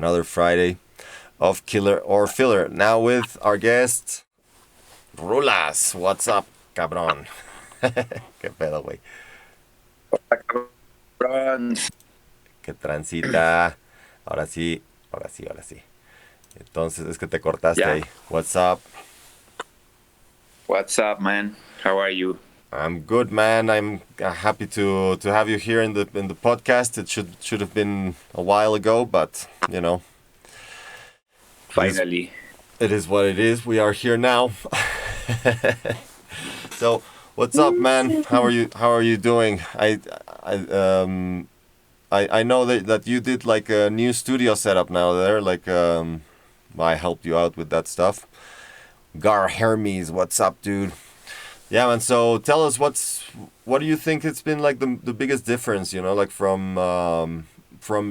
Another Friday of Killer or Filler. Now with our guest, Rulz. What's up, cabrón? ¿Qué pedo, güey? Rulz. ¿Qué transita? Ahora sí, ahora sí, ahora sí. Entonces, es que te cortaste Yeah. ahí. What's up? What's up, man? How are you? I'm good, man. I'm happy to have you here in the podcast. It should have been a while ago, but you know, Finally. it is what it is. We are here now. So, what's up, man? How are you doing? I know that you did like a new studio setup now there. Like I helped you out with that stuff. Gar Hermes, what's up, dude? Yeah, man. So tell us what do you think it's been like the biggest difference? You know, like from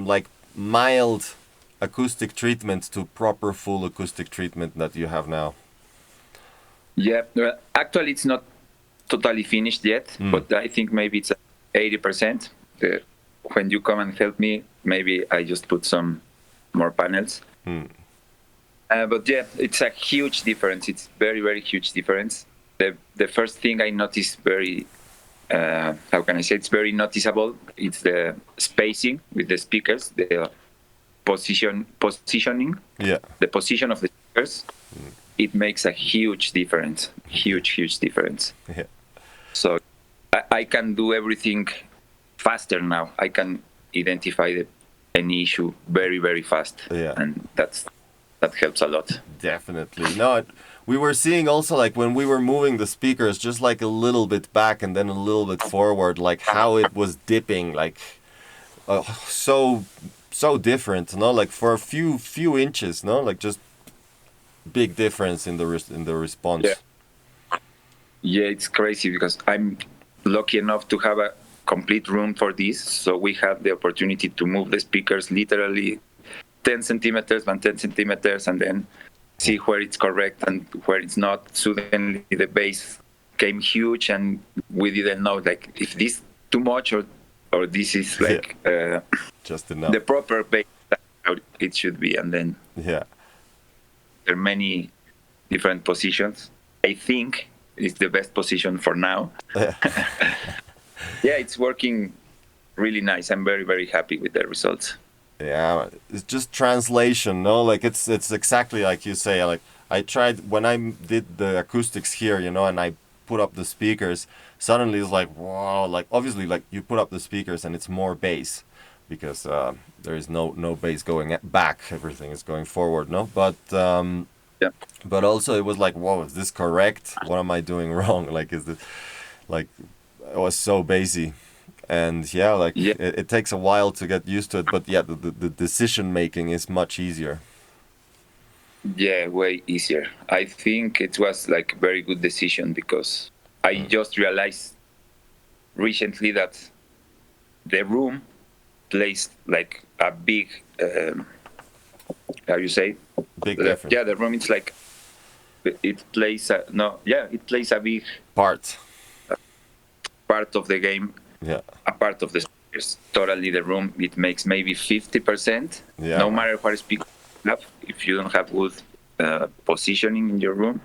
like mild acoustic treatment to proper full acoustic treatment that you have now. Yeah. Actually, it's not totally finished yet, but I think maybe it's 80%. When you come and help me, maybe I just put some more panels. But yeah, it's a huge difference. It's very, very huge difference. The first thing I noticed very, how can I say, it's very noticeable. It's the spacing with the speakers, the positioning, the position of the speakers. It makes a huge difference. Huge difference. Yeah. So I can do everything faster now. I can identify any issue very, very fast. Yeah. And that helps a lot. Definitely. No, we were seeing also like when we were moving the speakers just like a little bit back and then a little bit forward, like how it was dipping, like so different, no? Like for a few inches, no? Like just big difference in the response. Yeah, it's crazy because I'm lucky enough to have a complete room for this, so we have the opportunity to move the speakers literally 10 centimeters by 10 centimeters and then see where it's correct and where it's not. Suddenly the bass came huge and we didn't know like if this too much or this is like just enough, the proper bass how it should be. And then there are many different positions. I think it's the best position for now. Yeah, it's working really nice. I'm very, very happy with the results. Yeah, it's just translation, no? Like it's exactly like you say. Like I tried when I did the acoustics here, you know, and I put up the speakers. Suddenly it's like wow, like obviously like you put up the speakers and it's more bass because there is no bass going back. Everything is going forward, no? But but also it was like whoa, is this correct? What am I doing wrong? Like is this like it was so bassy. And it takes a while to get used to it, but the decision making is much easier. Yeah, way easier. I think it was like a very good decision because I just realized recently that the room plays like a big how you say big difference. Yeah, the room is like it plays it plays a big part of the game. Yeah, a part of the speakers. Totally, the room it makes maybe 50%. Yeah, no matter what speaker you have, if you don't have good positioning in your room,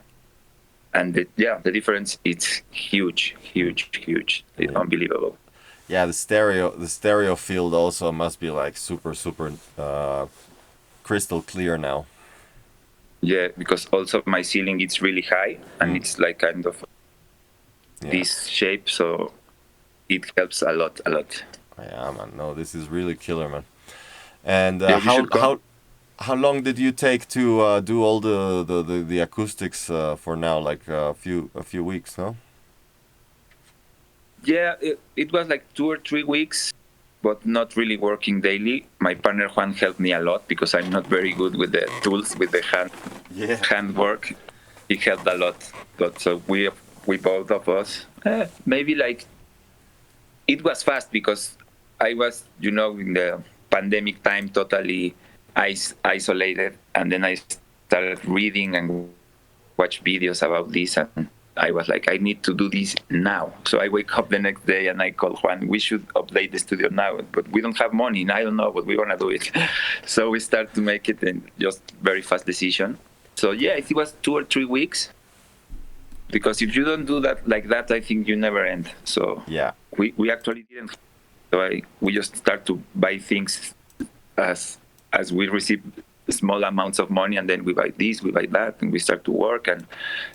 and the difference it's huge. It's unbelievable. Yeah, the stereo field also must be like super crystal clear now. Yeah, because also my ceiling it's really high and it's like kind of this shape, so it helps a lot. Yeah, man. No, this is really killer, man. And how long did you take to do all the acoustics for now? Like a few weeks, no? Yeah, it was like 2 or 3 weeks, but not really working daily. My partner Juan helped me a lot because I'm not very good with the tools, with the hand work. He helped a lot. But so we both of us maybe like. It was fast because I was, in the pandemic time, totally isolated. And then I started reading and watch videos about this. And I was like, I need to do this now. So I wake up the next day and I call Juan, we should update the studio now, but we don't have money. And I don't know, but we're going to do it. So we start to make it in just very fast decision. So yeah, it was 2 or 3 weeks. Because if you don't do that like that, I think you never end. So Yeah. we actually didn't. So we just start to buy things as we receive small amounts of money, and then we buy this, we buy that, and we start to work. And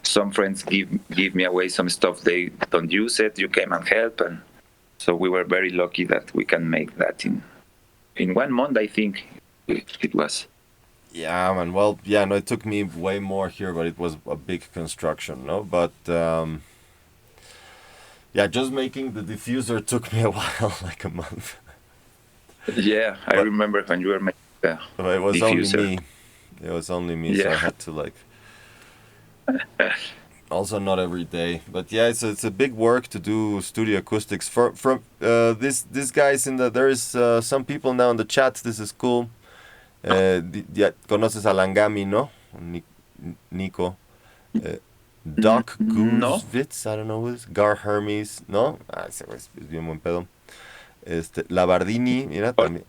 some friends give me away some stuff they don't use it. You came and help, and so we were very lucky that we can make that in 1 month. I think it was. Yeah, man. Well, yeah, no, it took me way more here, but it was a big construction, no? But yeah, just making the diffuser took me a while, like a month. Yeah, I remember when you were making the But it was diffuser. only me. It was only me, so I Yeah. had to like. Also, not every day, but yeah, it's a big work to do studio acoustics. From this guys in the there is some people now in the chat. This is cool. Ya conoces a Langami, ¿no? Nico. Doc No. Goosevitz, I don't know who is. Gar Hermes, ¿no? Ah, ese güey es bien buen pedo. Labardini, mira, también.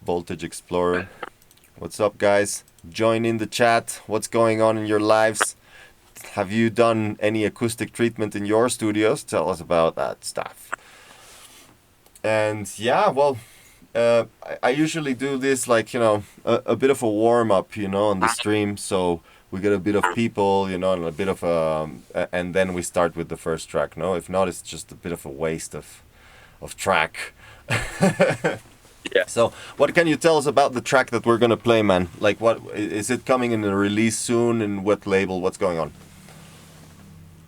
Voltage Explorer. What's up, guys? Join in the chat. What's going on in your lives? Have you done any acoustic treatment in your studios? Tell us about that stuff. And yeah, well, I usually do this like, you know, a bit of a warm up, you know, on the stream. So we get a bit of people, you know, and a bit of and then we start with the first track. No, if not, it's just a bit of a waste of track. Yeah. So what can you tell us about the track that we're gonna play, man? Like, what is it coming in a release soon? And what label? What's going on?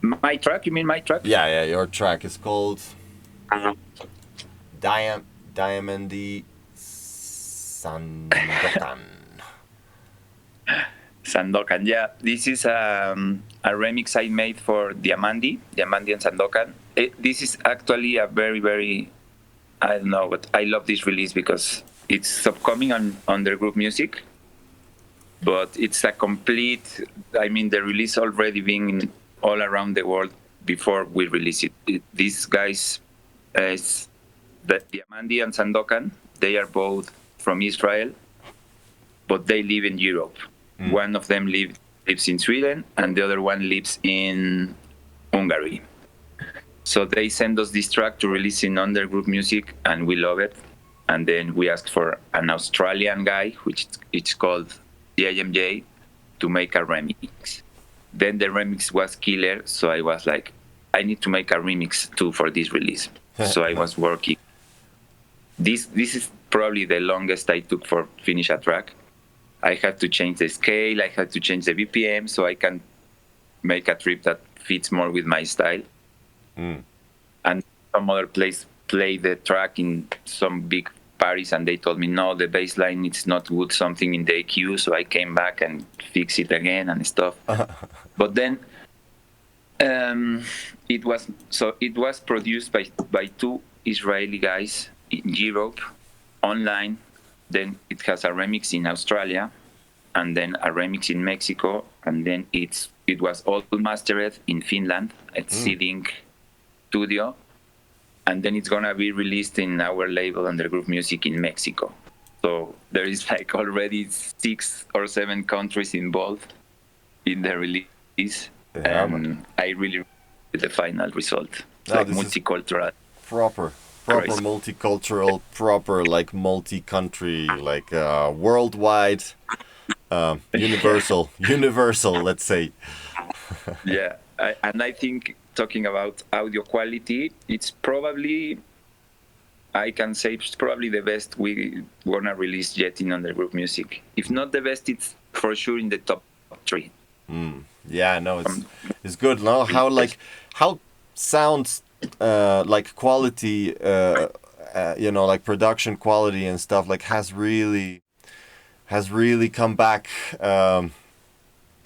My track? You mean my track? Yeah, your track is called Diamandi Sandokan. Sandokan. Yeah, this is a remix I made for Diamandi and Sandokan. This is actually a very, very, I don't know, but I love this release because it's upcoming on Undergroove Music, but it's a complete, I mean, the release already being all around the world before we release it. These guys, the Diamandi and Sandokan, they are both from Israel, but they live in Europe. One of them lives in Sweden, and the other one lives in Hungary. So they send us this track to release in Undergroove Music, and we love it. And then we asked for an Australian guy, which it's called JMJ, to make a remix. Then the remix was killer, so I was like, I need to make a remix too for this release. So I was working. This is probably the longest I took for finish a track. I had to change the scale, I had to change the BPM so I can make a trip that fits more with my style. And some other place play the track in some big parties, and they told me, no, the bass line is not good, something in the EQ. So I came back and fixed it again and stuff. But then it was produced by two Israeli guys in Europe online. Then it has a remix in Australia, and then a remix in Mexico, and then it was all mastered in Finland at Seeding Studio, and then it's gonna be released in our label Undergroove Music in Mexico. So there is like already 6 or 7 countries involved in the release, and I really like the final result. It's like multicultural. Proper Crazy. Multicultural, proper like multi-country, like worldwide, universal, let's say. Yeah, and I think talking about audio quality, it's probably, I can say it's probably the best we wanna release yet in Undergroove Music. If not the best, it's for sure in the top 3. Yeah, no, it's good. No, how sounds like quality, you know, like production quality and stuff, like has really come back.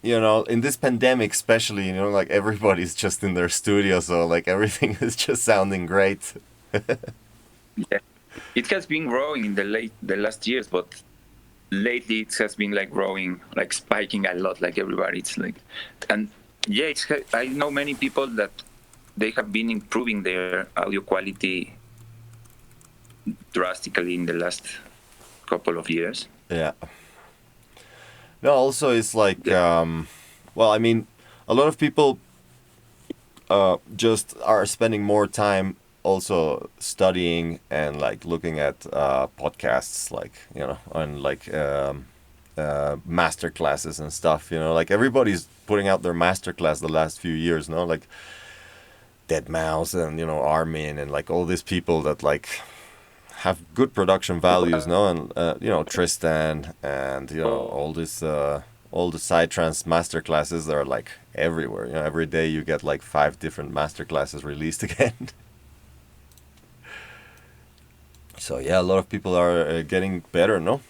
You know, in this pandemic especially, you know, like everybody's just in their studio, so like everything is just sounding great. Yeah, it has been growing in the last years, but lately it has been like growing, like spiking a lot, like everybody. It's like, and yeah, I know many people that they have been improving their audio quality drastically in the last couple of years. Yeah. No, also it's like, Yeah. well, I mean, a lot of people just are spending more time also studying and like looking at podcasts, like, you know, on like master classes and stuff, you know, like everybody's putting out their master class the last few years, no, like Dead Mouse and, you know, Armin and like all these people that like have good production values, no, and you know, Tristan and, you know, all the Psytrance master classes that are like everywhere, you know, every day you get like 5 different master classes released again. So yeah, a lot of people are getting better, no?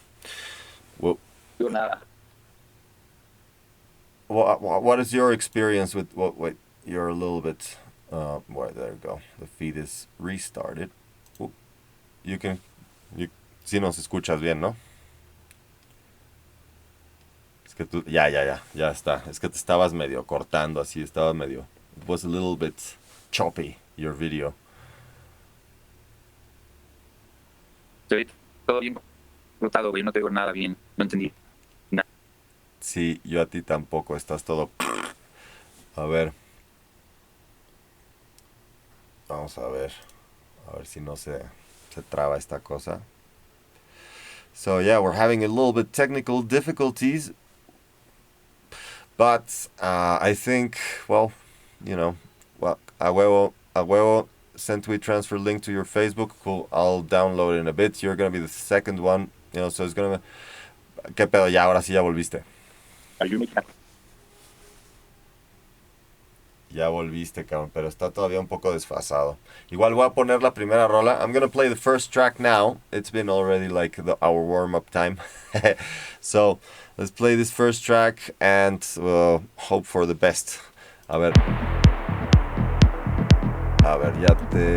Well, what is your experience with what? Wait, you're a little bit. Well, there you go. The feed is restarted. Oh, you can, you, si nos escuchas bien, ¿no? Es que tú, ya está. Es que te estabas medio cortando, así estaba medio. It was a little bit choppy your video. Estoy todo bien cortado, güey. No te digo nada bien. No entendí. Sí, yo a ti tampoco. Estás todo. A ver. Vamos a ver. A ver si no se traba esta cosa. So yeah, we're having a little bit technical difficulties. But I think, well, you know, well, a huevo, send tweet transfer link to your Facebook. Cool, I'll download it in a bit. You're gonna be the second one, you know, so it's gonna. ¿Qué pedo? Ya, ahora sí ya volviste. Ya volviste, cabrón, pero está todavía un poco desfasado. Igual voy a poner la primera rola. I'm gonna play the first track now. It's been already like our warm-up time. So, let's play this first track and hope for the best. A ver, ya te...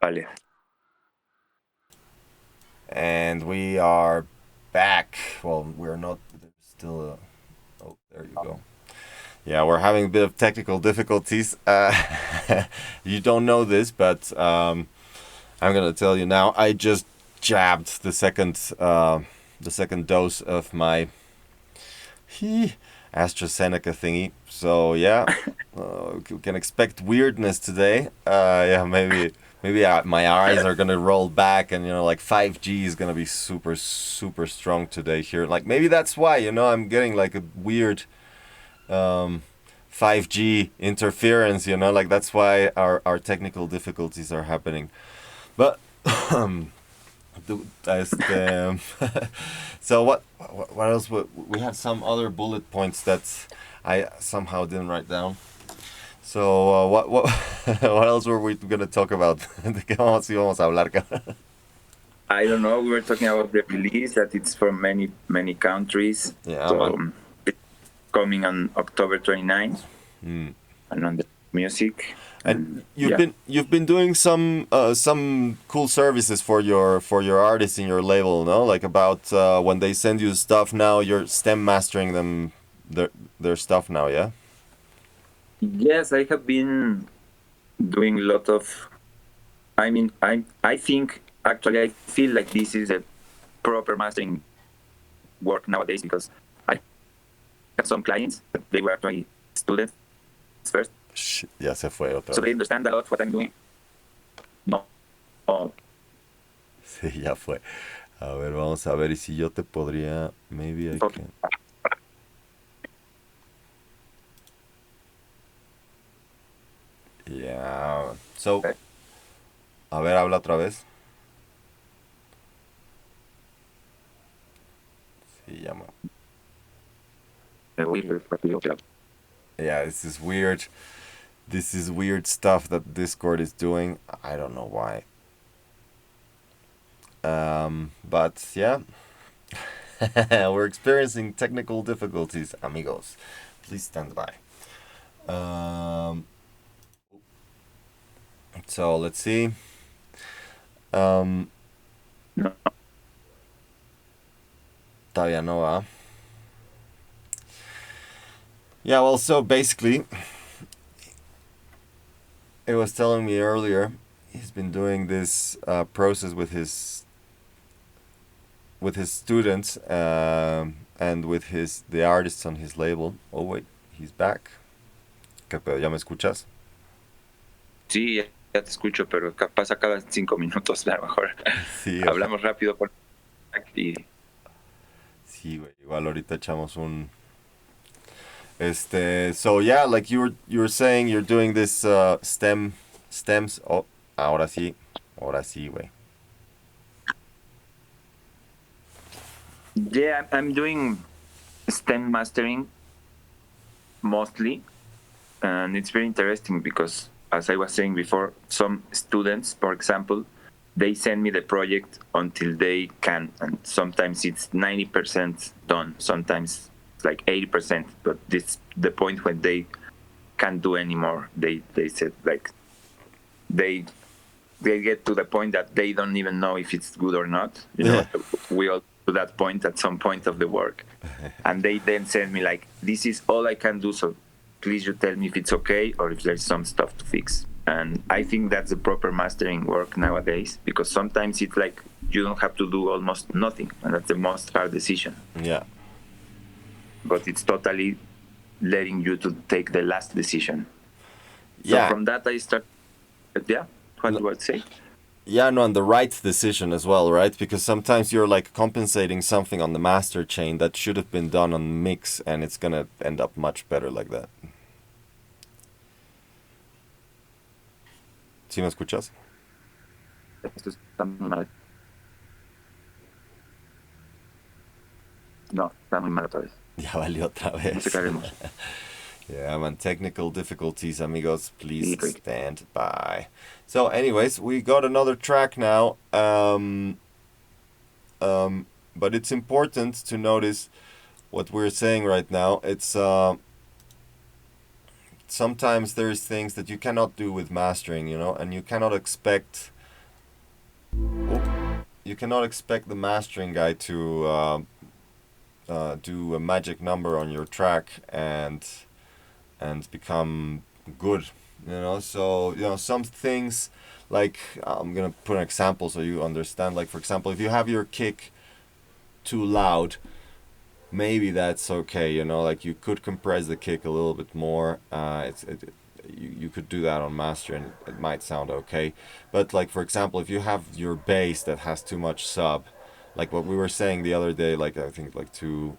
Vale. And we are back. Well, we're not. There's still a. Oh, there you go. Yeah, we're having a bit of technical difficulties. You don't know this, but I'm gonna tell you now. I just jabbed the second dose of my AstraZeneca thingy. So yeah, we can expect weirdness today. Yeah, maybe my eyes are gonna roll back, and 5G is gonna be super super strong today here. Like maybe that's why I'm getting like a weird 5G interference. Like that's why our technical difficulties are happening. But so what else? We had some other bullet points that I somehow didn't write down. So what what else were we gonna talk about? ¿De qué más íbamos a hablar? I don't know. We were talking about the release that it's from many countries. Yeah, so man. it's coming on October 29th, and on the music. And yeah. you've been doing some cool services for your artists in your label, no? Like about when they send you stuff now, you're stem mastering them their stuff now, yeah? Yes, I have been doing a lot of. I mean, I think actually I feel like this is a proper mastering work nowadays because I have some clients that they were actually students first, Ya se fue otra so vez. they understand a lot what I'm doing. No, oh, Sí, ya fue. A ver, vamos a ver. Y si yo te podría. Maybe I can. Yeah. So. A ver, habla otra vez. Sí, llama. Yeah, this is weird. This is weird stuff that Discord is doing. I don't know why. But yeah. We're experiencing technical difficulties, amigos. Please stand by. So let's see. no. Todavía no va. Yeah, well, so basically, it was telling me earlier, he's been doing this process with his students and with the artists on his label. Oh wait, he's back. ¿Qué pedo? ¿Ya me escuchas? Sí, ya te escucho, pero pasa cada 5 minutos, a lo mejor. Sí, hablamos rápido por aquí. Sí, güey. Igual ahorita echamos un. So yeah, like you were saying, you're doing this stems. Oh, ahora sí, güey. Yeah, I'm doing stem mastering mostly, and it's very interesting because, as I was saying before, some students, for example, they send me the project until they can, and sometimes it's 90% done, sometimes it's like 80%, but this the point when they can't do anymore. They said like they get to the point that they don't even know if it's good or not. We all to that point at some point of the work, and they then send me like, this is all I can do, so please you tell me if it's okay or if there's some stuff to fix. And I think that's the proper mastering work nowadays, because sometimes it's like you don't have to do almost nothing, and that's the most hard decision. Yeah. But it's totally letting you to take the last decision. Yeah. So from that I start. Yeah, what do I say? Yeah, no, and the right decision as well, right? Because sometimes you're like compensating something on the master chain that should have been done on mix, and it's gonna end up much better like that. ¿Sí me escuchas? Esto está muy mal. No, está muy mal otra vez. Ya valió otra vez. No sé qué haremos. Yeah, man, technical difficulties, amigos. Please stand by. So, anyways, we got another track now. But it's important to notice what we're saying right now. It's sometimes there's things that you cannot do with mastering, and you cannot expect Oh, you cannot expect the mastering guy to do a magic number on your track and become good. So some things, like, I'm gonna put an example so you understand. Like, for example, if you have your kick too loud, maybe that's okay. Like, you could compress the kick a little bit more. You could do that on master and it might sound okay. But, like, for example, if you have your bass that has too much sub, like what we were saying the other day, like I think like two,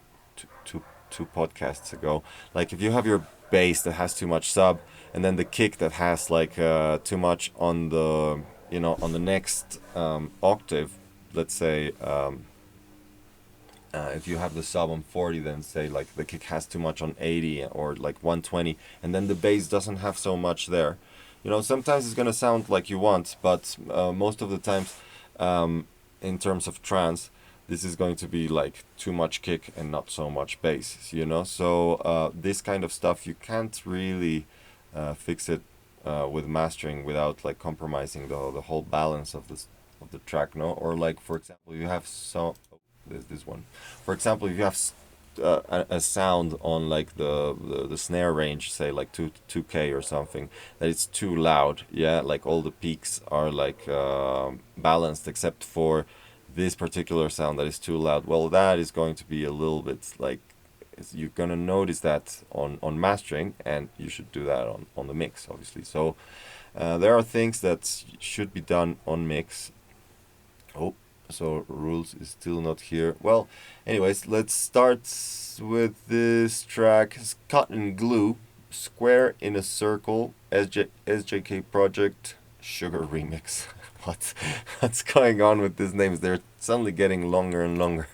two, two podcasts ago, like if you have your bass that has too much sub, and then the kick that has like too much on the on the next octave, let's say, if you have the sub on 40, then say like the kick has too much on 80 or like 120, and then the bass doesn't have so much there. Sometimes it's gonna sound like you want, but most of the times, in terms of trance, this is going to be like too much kick and not so much bass. So this kind of stuff you can't really fix it with mastering without like compromising the whole balance of the track, no? Or, like, for example, you have so there's this one. For example, if you have a sound on like the snare range, say like 2K or something, that it's too loud, yeah, like all the peaks are like balanced except for this particular sound that is too loud. Well, that is going to be a little bit like, you're gonna notice that on mastering, and you should do that on the mix, obviously. So there are things that should be done on mix. Oh, so Rulz is still not here. Well, anyways, let's start with this track. It's Cut and Glue, Square in a Circle, SJK Project, Sugar Remix. What's going on with these names? They're suddenly getting longer and longer.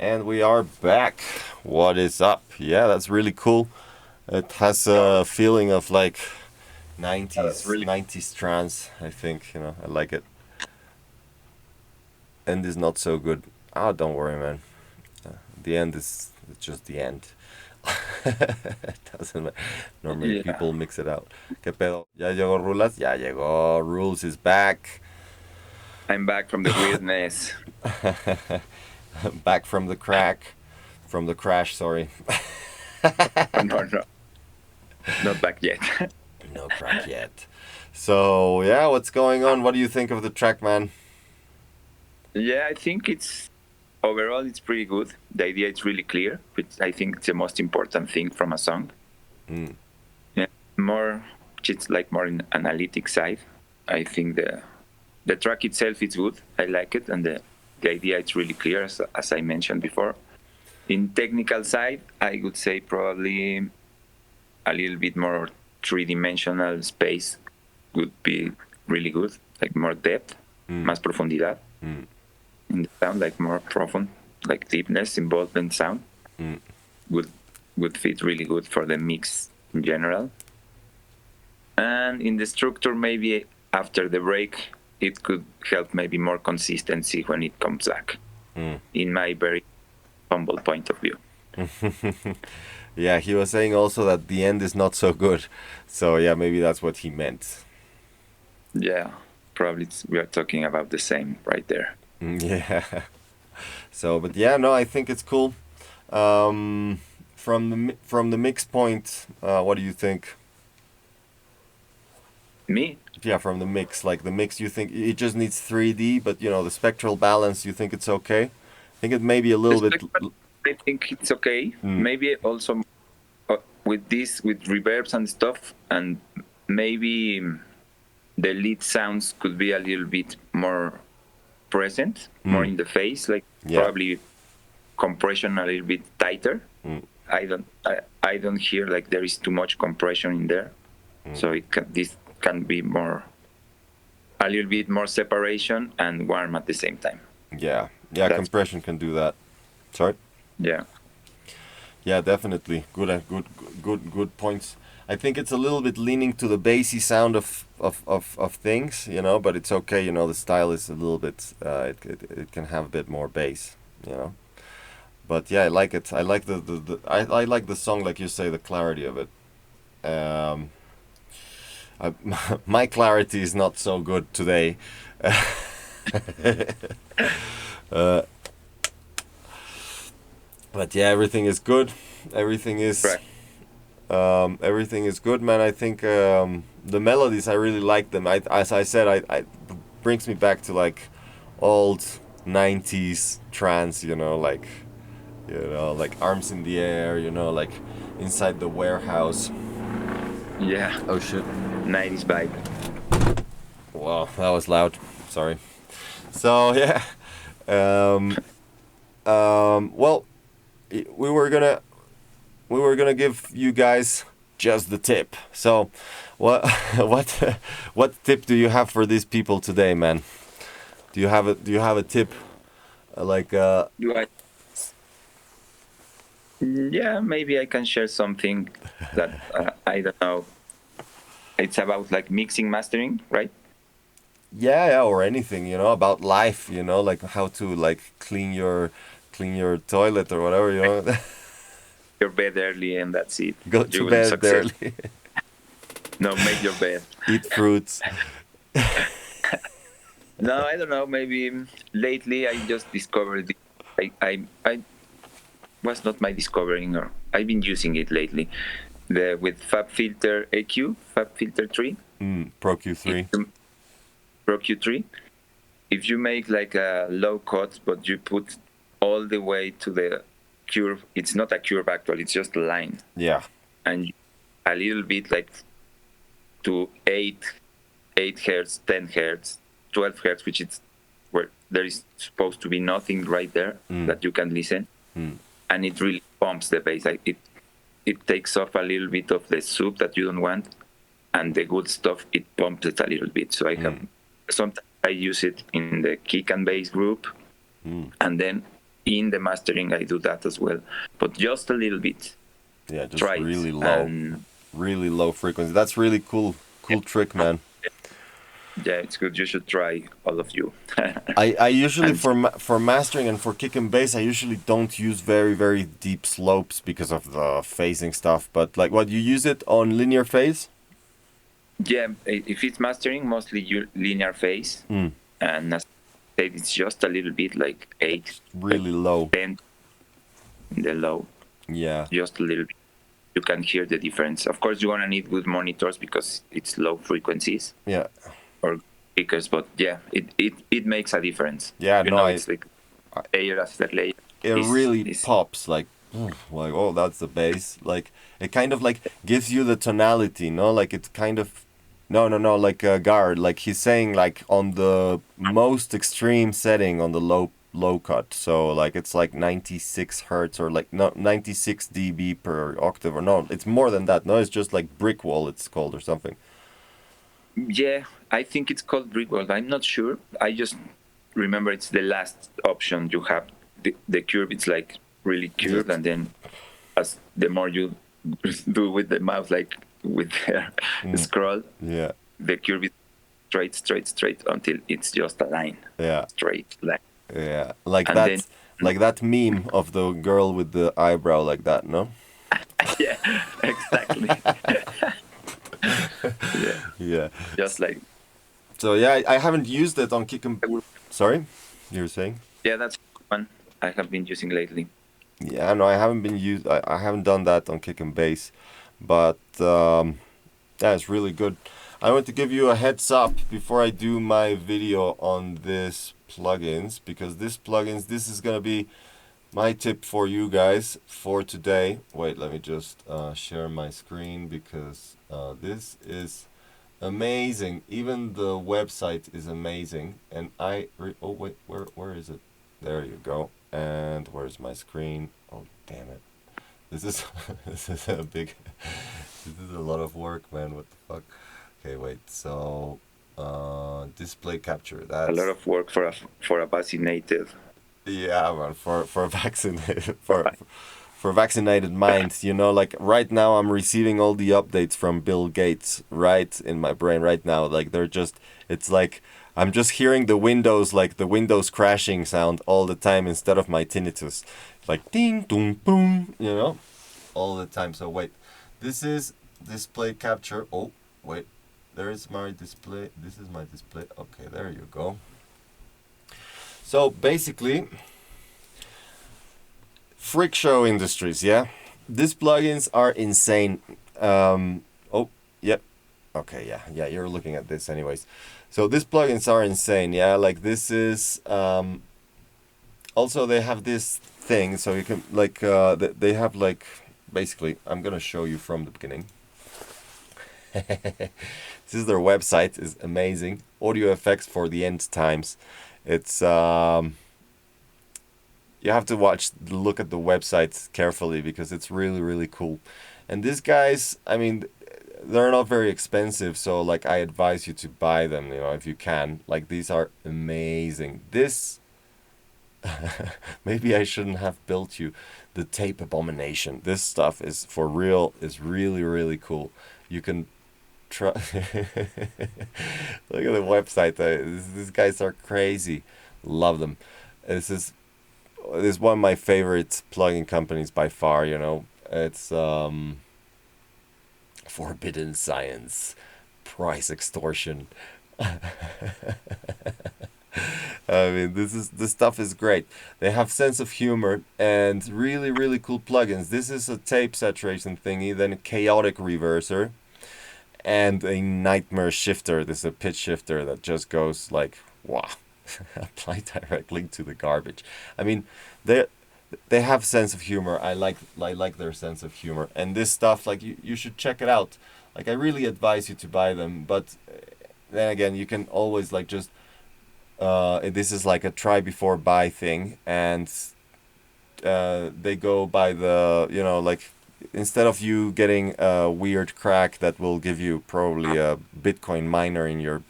And we are back. What is up? Yeah, that's really cool. It has a feeling of like 90s trance, I think, I like it. End is not so good. Oh, don't worry, man. The end is just the end. It doesn't matter. Normally Yeah. people mix it out. ¿Qué pedo? ¿Ya llegó Rulas? Ya llegó. Rulz is back. I'm back from the weirdness. Back from the crack. From the crash, sorry. No, not back yet. No crack yet. So, yeah, what's going on? What do you think of the track, man? Yeah, I think overall it's pretty good. The idea is really clear, which I think it's the most important thing from a song. Mm. Yeah, it's like more in analytic side. I think the track itself is good. I like it, and the idea is really clear, as I mentioned before. In technical side, I would say probably a little bit more three-dimensional space would be really good, like more depth, más profundidad in the sound, like more profound, like deepness involved in sound. Would fit really good for the mix in general. And in the structure, maybe after the break, it could help maybe more consistency when it comes back, in my very humble point of view. Yeah, he was saying also that the end is not so good. So, yeah, maybe that's what he meant. Yeah, probably we are talking about the same right there. Yeah. So, but yeah, no, I think it's cool. From the mix point, what do you think? Me? Yeah, from the mix, like the mix, you think it just needs 3D, but the spectral balance, you think it's okay? I think it may be a little bit. I think it's okay. Maybe also with reverbs and stuff, and maybe the lead sounds could be a little bit more present, more in the face, like probably compression a little bit tighter. I don't hear like there is too much compression in there, so this can be a little bit more separation and warm at the same time. Yeah, compression can do that. Sorry. Yeah, definitely. Good points. I think it's a little bit leaning to the bassy sound of things, but it's okay. The style is a little bit. It can have a bit more bass, But yeah, I like it. I like I like the song, like you say, the clarity of it. My clarity is not so good today. But yeah, everything is good. Everything is good, man. I think the melodies, I really like them. As I said, I brings me back to like old 90s trance, like Arms in the Air, like Inside the Warehouse. Yeah. Oh shit. 90s vibe. Wow, that was loud. Sorry. So yeah. Well, we were gonna give you guys just the tip. So, what tip do you have for these people today, man? Do you have a tip? Yeah, maybe I can share something that I don't know. It's about like mixing, mastering, right? Yeah, or anything, about life, like how to like clean your toilet or whatever, Your bed early and that's it. Go to bed early. No, make your bed. Eat fruits. No, I don't know. Maybe lately I just discovered it. I was not my discovering, or I've been using it lately. With FabFilter AQ, FabFilter 3. Pro Q3. Pro Q3. If you make like a low cut, but you put all the way to the curve, it's not a curve actually, it's just a line. Yeah. And a little bit like to 8 hertz, 10 hertz, 12 hertz, which is where there is supposed to be nothing right there that you can listen. And it really pumps the bass. Like it takes off a little bit of the soup that you don't want, and the good stuff, it pumps it a little bit. So I have sometimes I use it in the kick and bass group, and then in the mastering I do that as well, but just a little bit. Yeah, just Try it, and really low frequency. That's really cool. yeah, Cool trick, man. yeah, it's good. You should try, all of you. I usually And for mastering and for kick and bass I usually don't use very deep slopes because of the phasing stuff. But like, what, you use it on linear phase? yeah, if it's mastering, mostly you linear phase, Mm, and as I said, it's just a little bit, like eight, like really low. 10 in the low, Yeah, just a little bit. You can hear the difference. Of course, you're gonna need good monitors because it's low frequencies yeah, or speakers, but yeah, it makes a difference. yeah. You No, know, it's like I layer after layer. it Is really is pops like, oh, that's the bass. Like, it kind of like gives you the tonality, no? Like, it's kind of, no, like Guard, like he's saying, like on the most extreme setting on the low cut, so like it's like 96 hertz, or like, no, 96 dB per octave, or no, it's more than that. No, it's just like brick wall, it's called, or something. Yeah, I think it's called brick wall. I'm not sure. I just remember it's the last option you have. The curve, it's like really Yeah. curved, and then as the more you do with the mouse, like with the Mm, scroll, yeah, the curve is straight until it's just a line, yeah, straight line. yeah, And then, like that meme of the girl with the eyebrow like that, no? yeah, exactly. Yeah, Yeah. just like, So yeah, I haven't used it on kick and. Sorry, you were saying? yeah, that's one I have been using lately. Yeah, no, I haven't been used. I haven't done that on kick and bass, but yeah, it's really good. I want to give you a heads up before I do my video on this plugins, because this is gonna be my tip for you guys for today. Wait, let me just share my screen, because this is amazing. Even the website is amazing, and oh wait, where is it? There you go. And where's my screen? Oh, damn it. This is this is a big this is a lot of work, man. What the fuck? Okay, wait. So display capture. A lot That's, of work for a vaccinated. yeah, man, for vaccinated for vaccinated minds, like right now I'm receiving all the updates from Bill Gates right in my brain right now. Like, it's like I'm just hearing the Windows crashing sound all the time instead of my tinnitus. Like ding dong boom, all the time. So wait, this is display capture. Oh, wait. There is my display. This is my display. Okay, there you go. So basically, freak show industries, yeah. These plugins are insane. Oh, yep. Okay, yeah. You're looking at this, anyways. So these plugins are insane, yeah. Like, this is also, they have this thing, so you can like they have, like, basically, I'm gonna show you from the beginning. This is their website. Is amazing. Audio effects for the end times. It's you have to look at the website carefully, because it's really cool. And these guys, I mean, they're not very expensive, so like, I advise you to buy them, if you can. Like, these are amazing. This maybe I shouldn't have built you the tape abomination. This stuff is for real, is really cool. You can try. Look at the website. These guys are crazy. Love them. This is one of my favorite plugin companies by far. It's Forbidden Science, price extortion. I mean, this stuff is great. They have sense of humor and really cool plugins. This is a tape saturation thingy, then a chaotic reverser, and a nightmare shifter. This is a pitch shifter that just goes like, wow, apply directly to the garbage. I mean, they have sense of humor. I like their sense of humor, and this stuff, like, you should check it out. Like, I really advise you to buy them, but then again, you can always, like, just this is like a try before buy thing, and they go by the, like, instead of you getting a weird crack that will give you probably a Bitcoin miner in your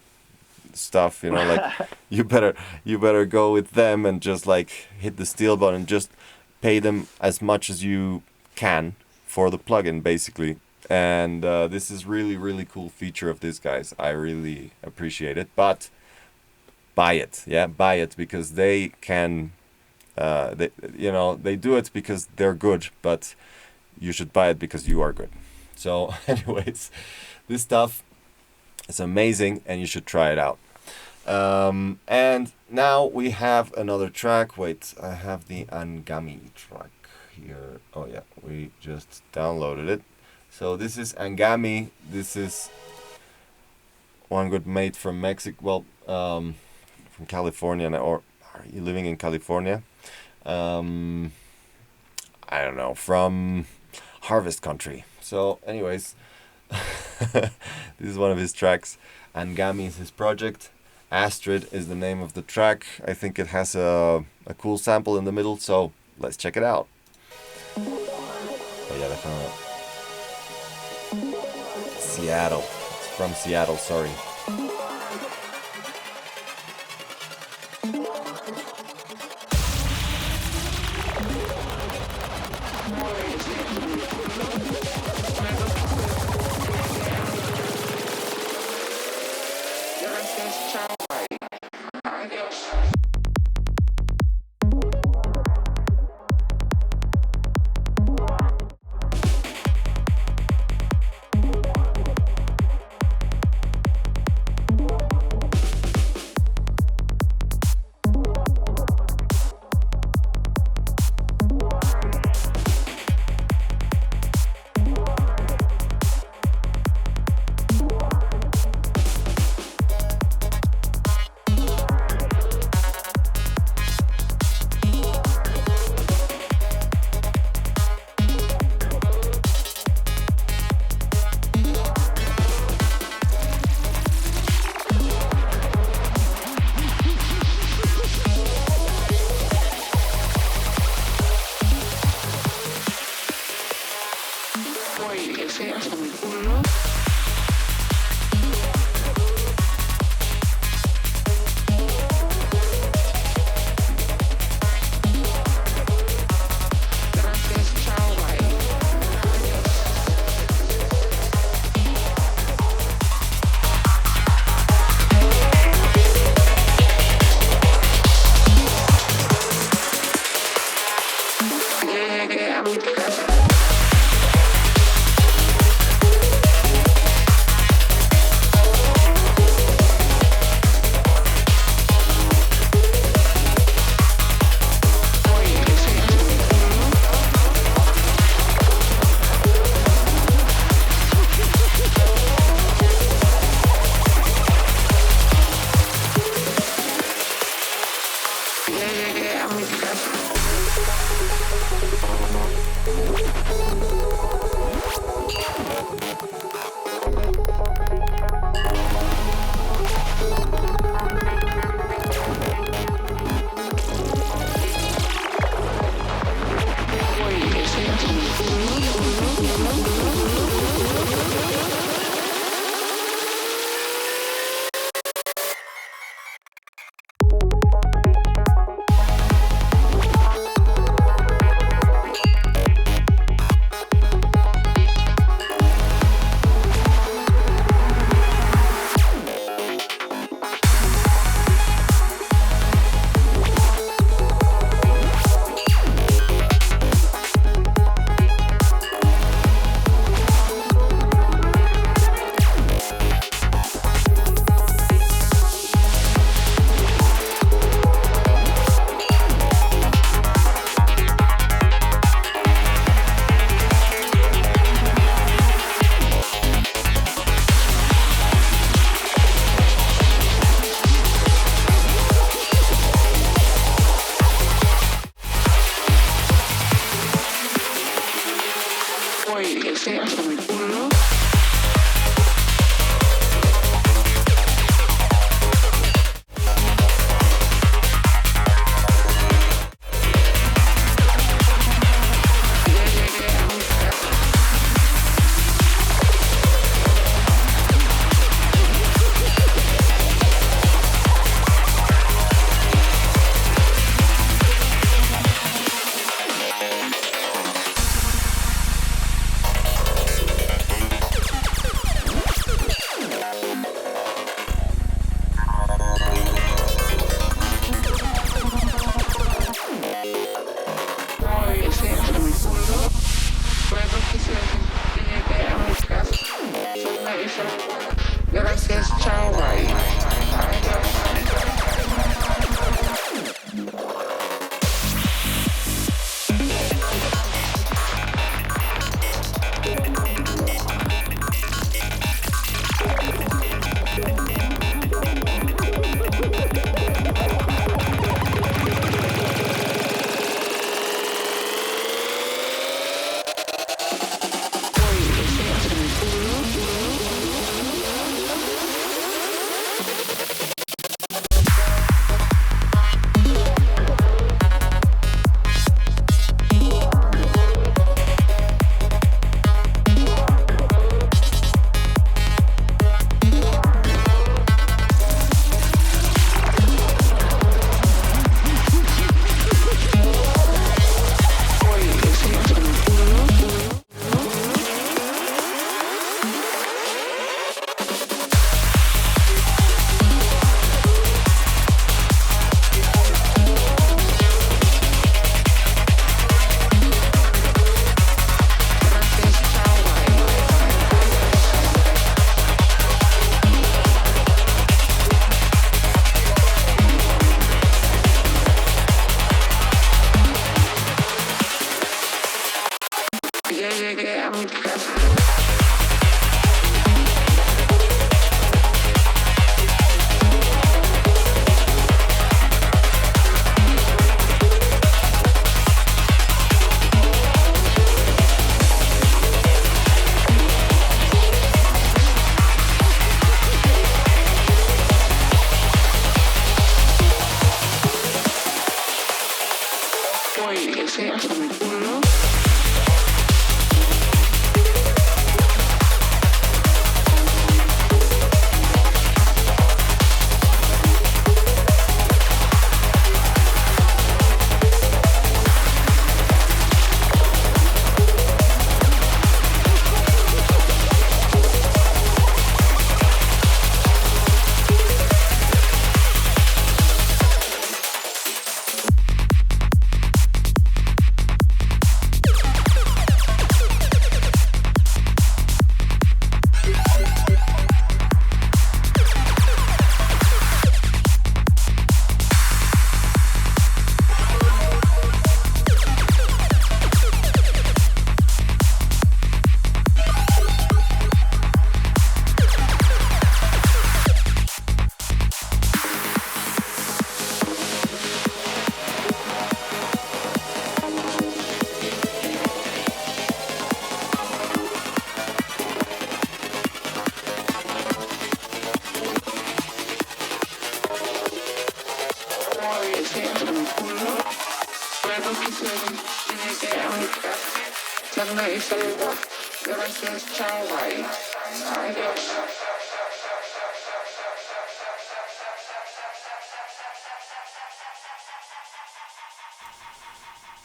stuff, you know, like you better go with them and just like hit the steel button, just pay them as much as you can for the plugin, basically. And this is really cool feature of this, guys. I really appreciate it. But buy it, yeah, buy it, because they can, they, you know, they do it because they're good, but you should buy it because you are good. So, anyways, this stuff is amazing, and you should try it out. And now we have another track. Wait, I have the Angami track here. Oh yeah, we just downloaded it. So this is Angami. This is one good mate from Mexico. Well, from California, or are you living in California? I don't know, from Harvest Country. So, anyways, this is one of his tracks. Angami is his project. Astrid is the name of the track. I think it has a cool sample in the middle, so let's check it out. Oh yeah, Seattle. It's from Seattle, sorry.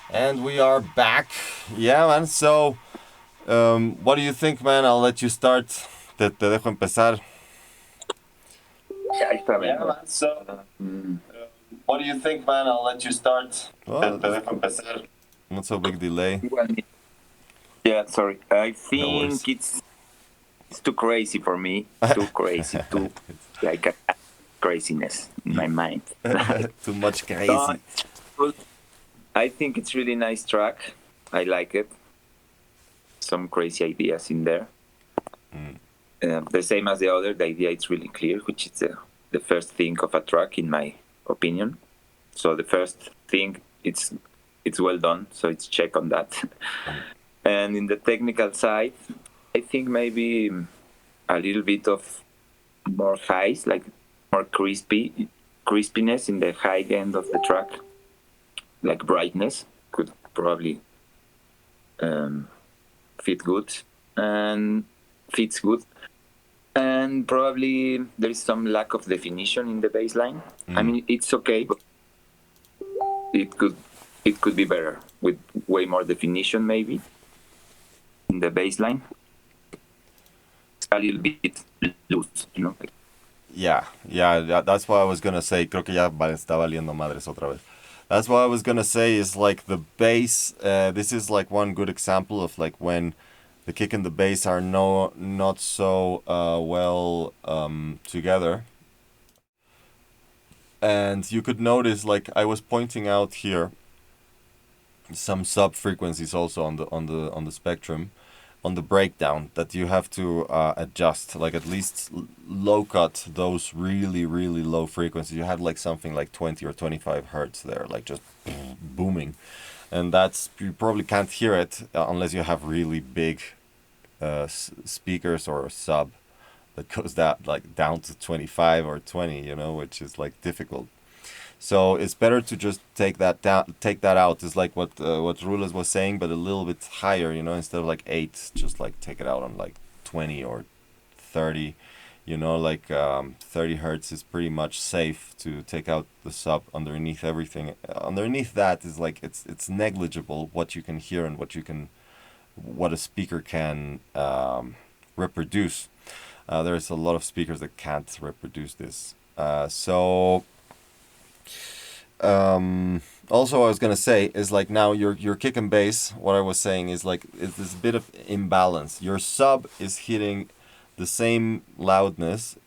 And we are back. Yeah, man. So, what do you think, man? I'll let you start. Te dejo empezar. Yeah, está bien. Yeah, man. So, what do you think, man? I'll let you start. Te dejo empezar. Not so big delay. Yeah, sorry. I No worries. think it's too crazy for me. Too crazy. Too like a craziness in my mind. Too much crazy. No, I think it's really nice track. I like it. Some crazy ideas in there. The same as the other. The idea is really clear, which is the first thing of a track, in my opinion. So the first thing, it's well done. So it's check on that. And in the technical side, I think maybe a little bit of more highs, like more crispiness in the high end of the track, like brightness could probably fit good and fits good. And probably there is some lack of definition in the bass line. I mean, it's okay, but it could be better with way more definition, maybe in the bass line. A little bit loose, you know. Yeah, that's what I was gonna say. Creo que ya está valiendo madres otra vez. That's what I was gonna say is like the bass. This is like one good example of like when the kick and the bass are not so well together. And you could notice, like I was pointing out here, some sub frequencies also on the spectrum, on the breakdown that you have to adjust, like at least low cut those really low frequencies. You had like something like 20 or 25 hertz there, like just booming, and that's, you probably can't hear it unless you have really big speakers or a sub that goes down to 25 or 20, you know, which is like difficult. So it's better to just take that out. It's like what Rulz was saying, but a little bit higher, you know, instead of like 8, just like take it out on like 20 or 30, you know, like 30 hertz is pretty much safe to take out the sub underneath everything. Underneath that is like, it's negligible what you can hear and what a speaker can reproduce. There's a lot of speakers that can't reproduce this. Also, I was gonna say is like now your kick and bass. What I was saying is like it's this bit of imbalance. Your sub is hitting the same loudness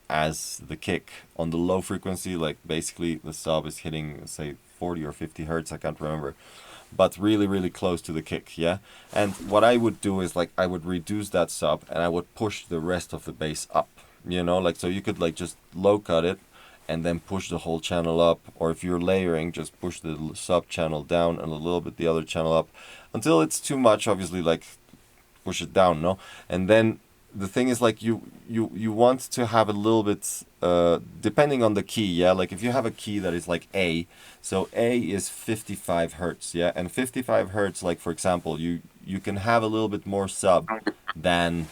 as the kick on the low frequency. Like basically the sub is hitting, say, 40 or 50 hertz, I can't remember, but really, really close to the kick, yeah? And what I would do is, like, I would reduce that sub and I would push the rest of the bass up, you know? Like, so you could, like, just low cut it and then push the whole channel up, or if you're layering, just push the sub channel down and a little bit the other channel up until it's too much, obviously, like, push it down, no? And then the thing is, like, you want to have a little bit depending on the key, yeah, like if you have a key that is like A, so A is 55 hertz, yeah, and 55 hertz, like, for example, you can have a little bit more sub than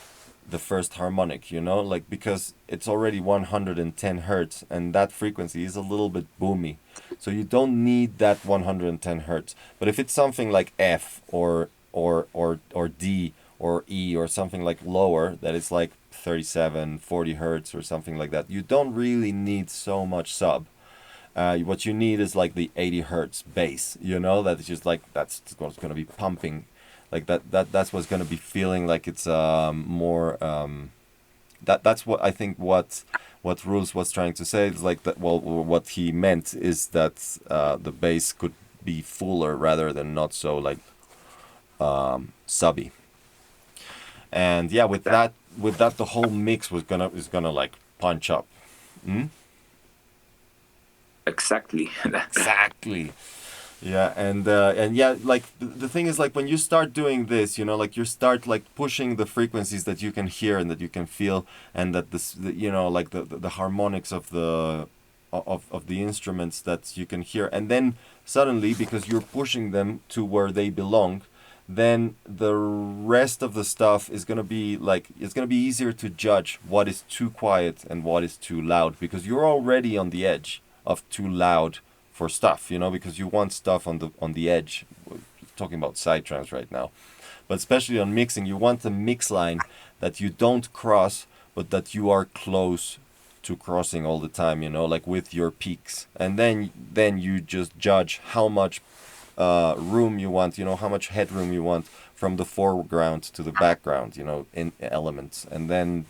the first harmonic, you know, like, because it's already 110 hertz and that frequency is a little bit boomy, so you don't need that 110 hertz. But if it's something like F or D or E or something like lower, that is like 37, 40 hertz or something like that, you don't really need so much sub. What you need is like the 80 hertz bass, you know, that's just like, that's what's going to be pumping, like that's what's going to be feeling like it's more that's what I think what Rulz was trying to say is like that. Well, what he meant is that the bass could be fuller rather than not so like subby. And yeah, with that the whole mix is gonna like punch up. Exactly. Exactly. Yeah, and yeah, like the thing is, like, when you start doing this, you know, like, you start like pushing the frequencies that you can hear and that you can feel, and that you know, like the harmonics of the instruments that you can hear, and then suddenly, because you're pushing them to where they belong, then the rest of the stuff is gonna be like, it's gonna be easier to judge what is too quiet and what is too loud, because you're already on the edge of too loud for stuff, you know, because you want stuff on the edge. We're talking about psytrance right now, but especially on mixing, you want a mix line that you don't cross, but that you are close to crossing all the time, you know, like with your peaks, and then you just judge how much room you want, you know, how much headroom you want from the foreground to the background, you know, in elements, and then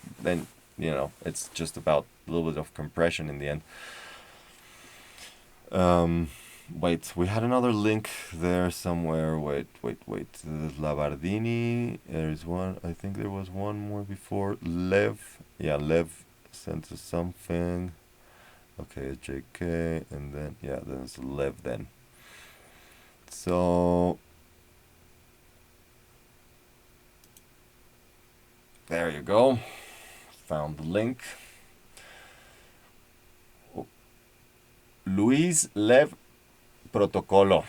you know, it's just about a little bit of compression in the end. Wait, we had another link there somewhere. Wait. Labardini. There's one. I think there was one more before. Lev. Yeah, Lev sent us something. Okay, JK, and then yeah, then it's Lev then. So there you go. Found the link. Luis Lev Protocolo.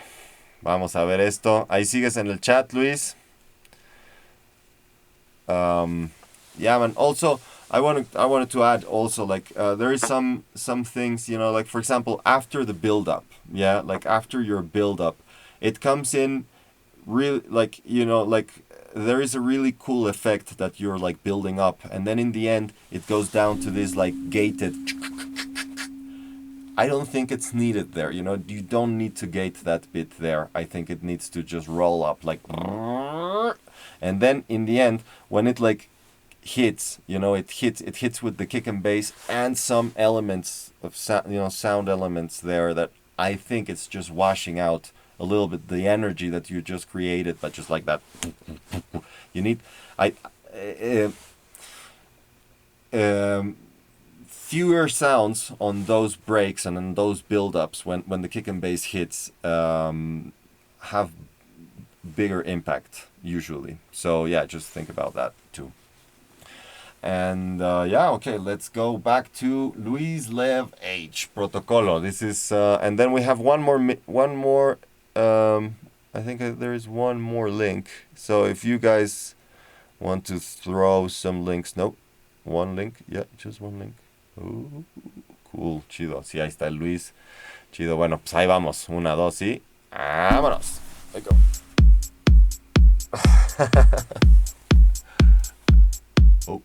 Vamos a ver esto. Ahí sigues en el chat, Luis. Yeah, man. Also, I wanted to add also, like, there is some things, you know, like, for example, after the build up, yeah, like after your build up, it comes in really, like, you know, like, there is a really cool effect that you're like building up, and then in the end it goes down to this like gated. I don't think it's needed there, you know, you don't need to gate that bit there. I think it needs to just roll up like, and then in the end, when it like hits, you know, it hits with the kick and bass and some elements of sound, you know, sound elements there, that I think it's just washing out a little bit the energy that you just created, but just like that. You need, fewer sounds on those breaks and on those build-ups when the kick and bass hits have bigger impact usually. So yeah, just think about that too. And yeah, okay, let's go back to Luis Lev H. Protocolo. This is and then we have one more. I think there is one more link. So if you guys want to throw some links, nope, one link, yeah, just one link. Cool, chido. Sí, ahí está el Luis. Chido, bueno, pues ahí vamos. 1, 2 y vámonos. Ahí go. Oh.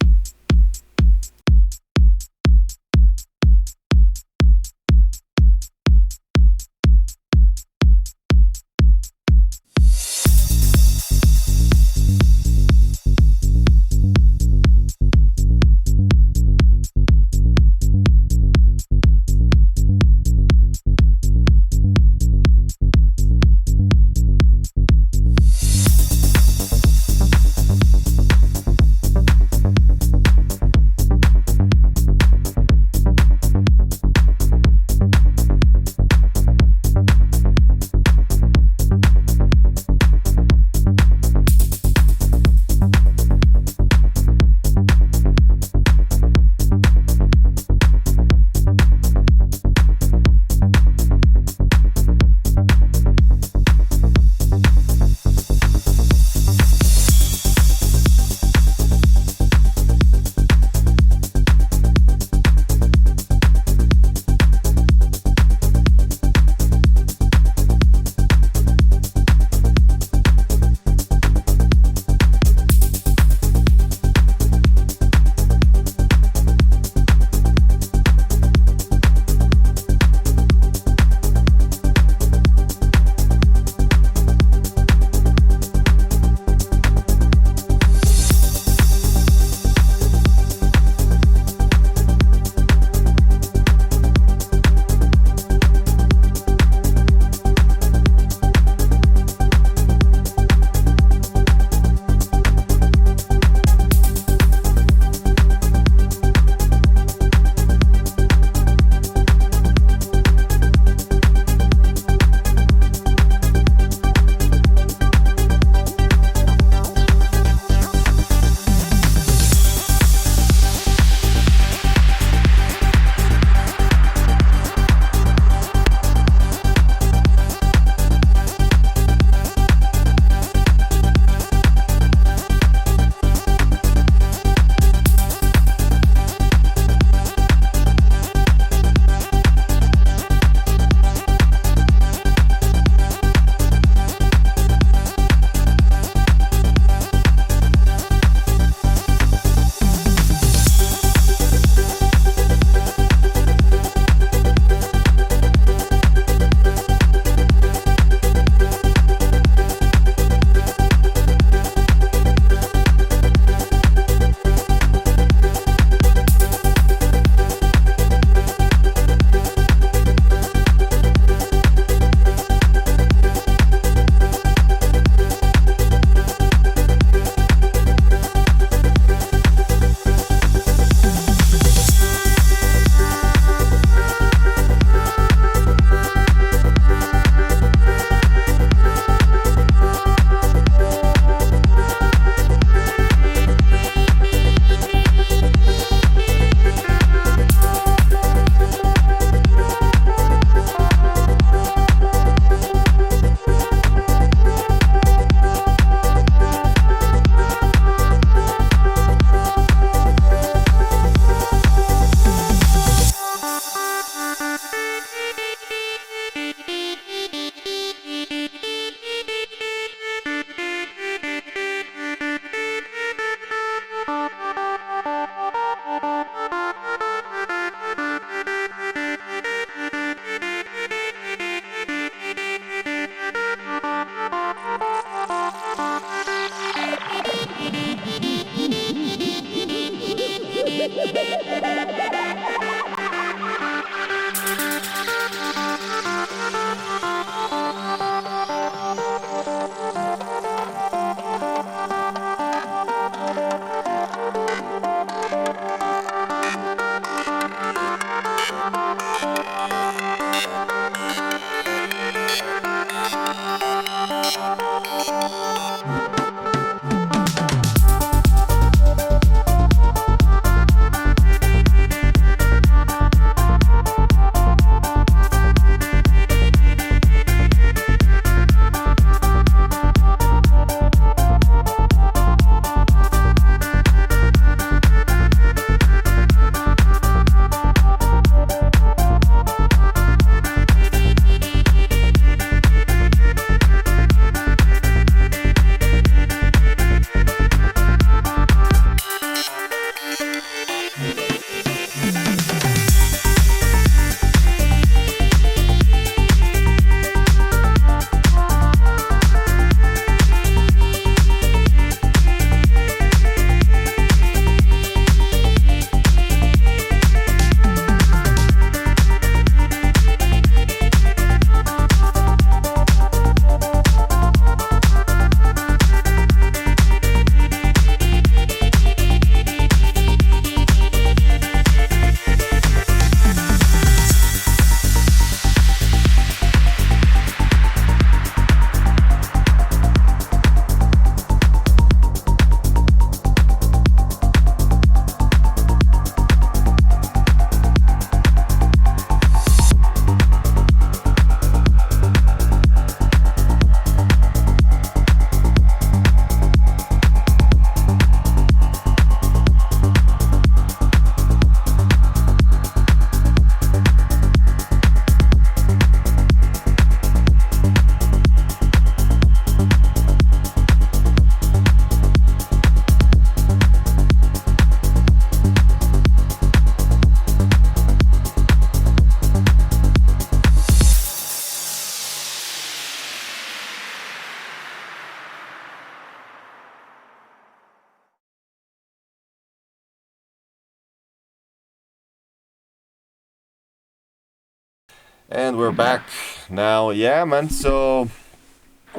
And we're back now. Yeah, man. So,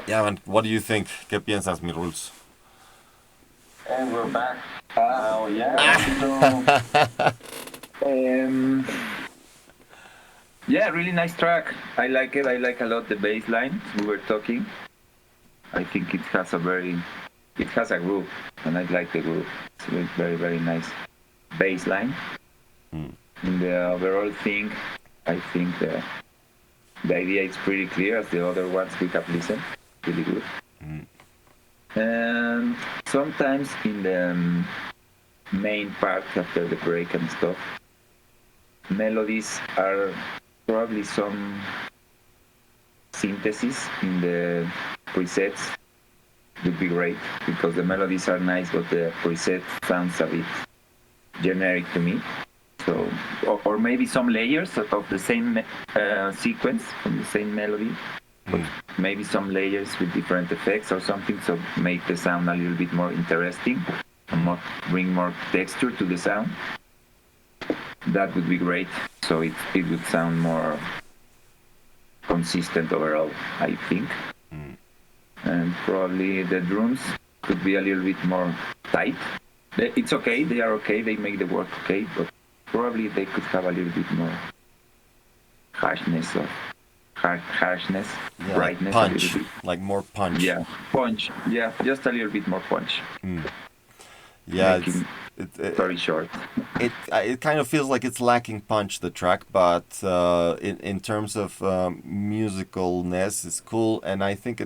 yeah, man. What do you think? ¿Qué piensas, mi Rulz? And we're back. Oh yeah. Um, yeah, really nice track. I like it. I like a lot the bass line we were talking. I think it has a groove, and I like the groove. It's a very, very nice bass line. Mm. In the overall thing, I think the idea is pretty clear as the other ones we have listened. Really good. Mm. And sometimes in the main part after the break and stuff, melodies are probably some synthesis in the presets would be great because the melodies are nice, but the preset sounds a bit generic to me. So, or maybe some layers of the same sequence from the same melody, but maybe some layers with different effects or something, so make the sound a little bit more interesting and bring more texture to the sound. That would be great. So it would sound more consistent overall, I think. And probably the drums could be a little bit more tight. It's okay, they are okay, they make the work okay, but probably they could have a little bit more harshness, Yeah, brightness, like a punch, little bit. like more punch. Yeah, punch. Yeah, just a little bit more punch. Yeah, Making it, very short. it kind of feels like it's lacking punch, the track, but in terms of musicalness, it's cool, and I think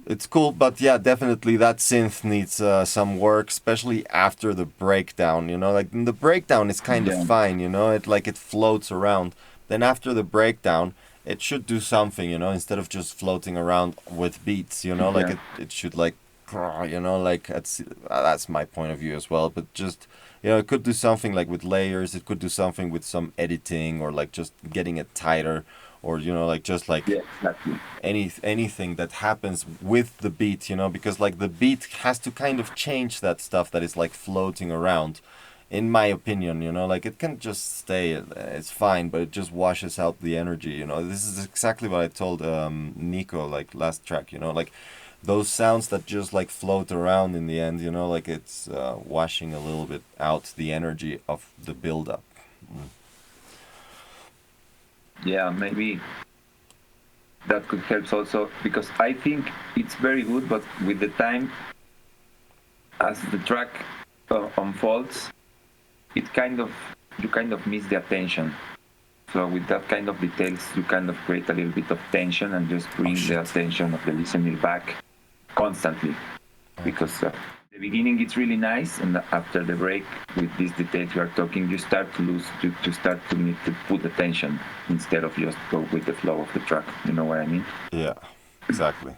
it's cool, but yeah, definitely that synth needs some work, especially after the breakdown. Like in the breakdown, it's kind of Yeah. fine. It floats around. Then after the breakdown, it should do something. Instead of just floating around with beats. Like Yeah. it should like, like that's my point of view as well. But just it could do something like with layers. It could do something with some editing or like just getting it tighter, or like just like Yeah, exactly. anything that happens with the beat, because like the beat has to kind of change that stuff that is like floating around, in my opinion. Like it can just stay, it's fine, but it just washes out the energy. This is exactly what I told Nico like last track. Like those sounds that just like float around in the end, like it's washing a little bit out the energy of the build up. Yeah, that could help also, because I think it's very good, but with the time, as the track unfolds, it kind of you kind of miss the attention. So with that kind of details, you kind of create a little bit of tension and just Oh bring the shit. attention of the listener back constantly. Because the beginning it's really nice, and after the break, with these details you are talking, you start to lose, you start to need to put attention instead of just go with the flow of the track. You know what I mean? Yeah, exactly.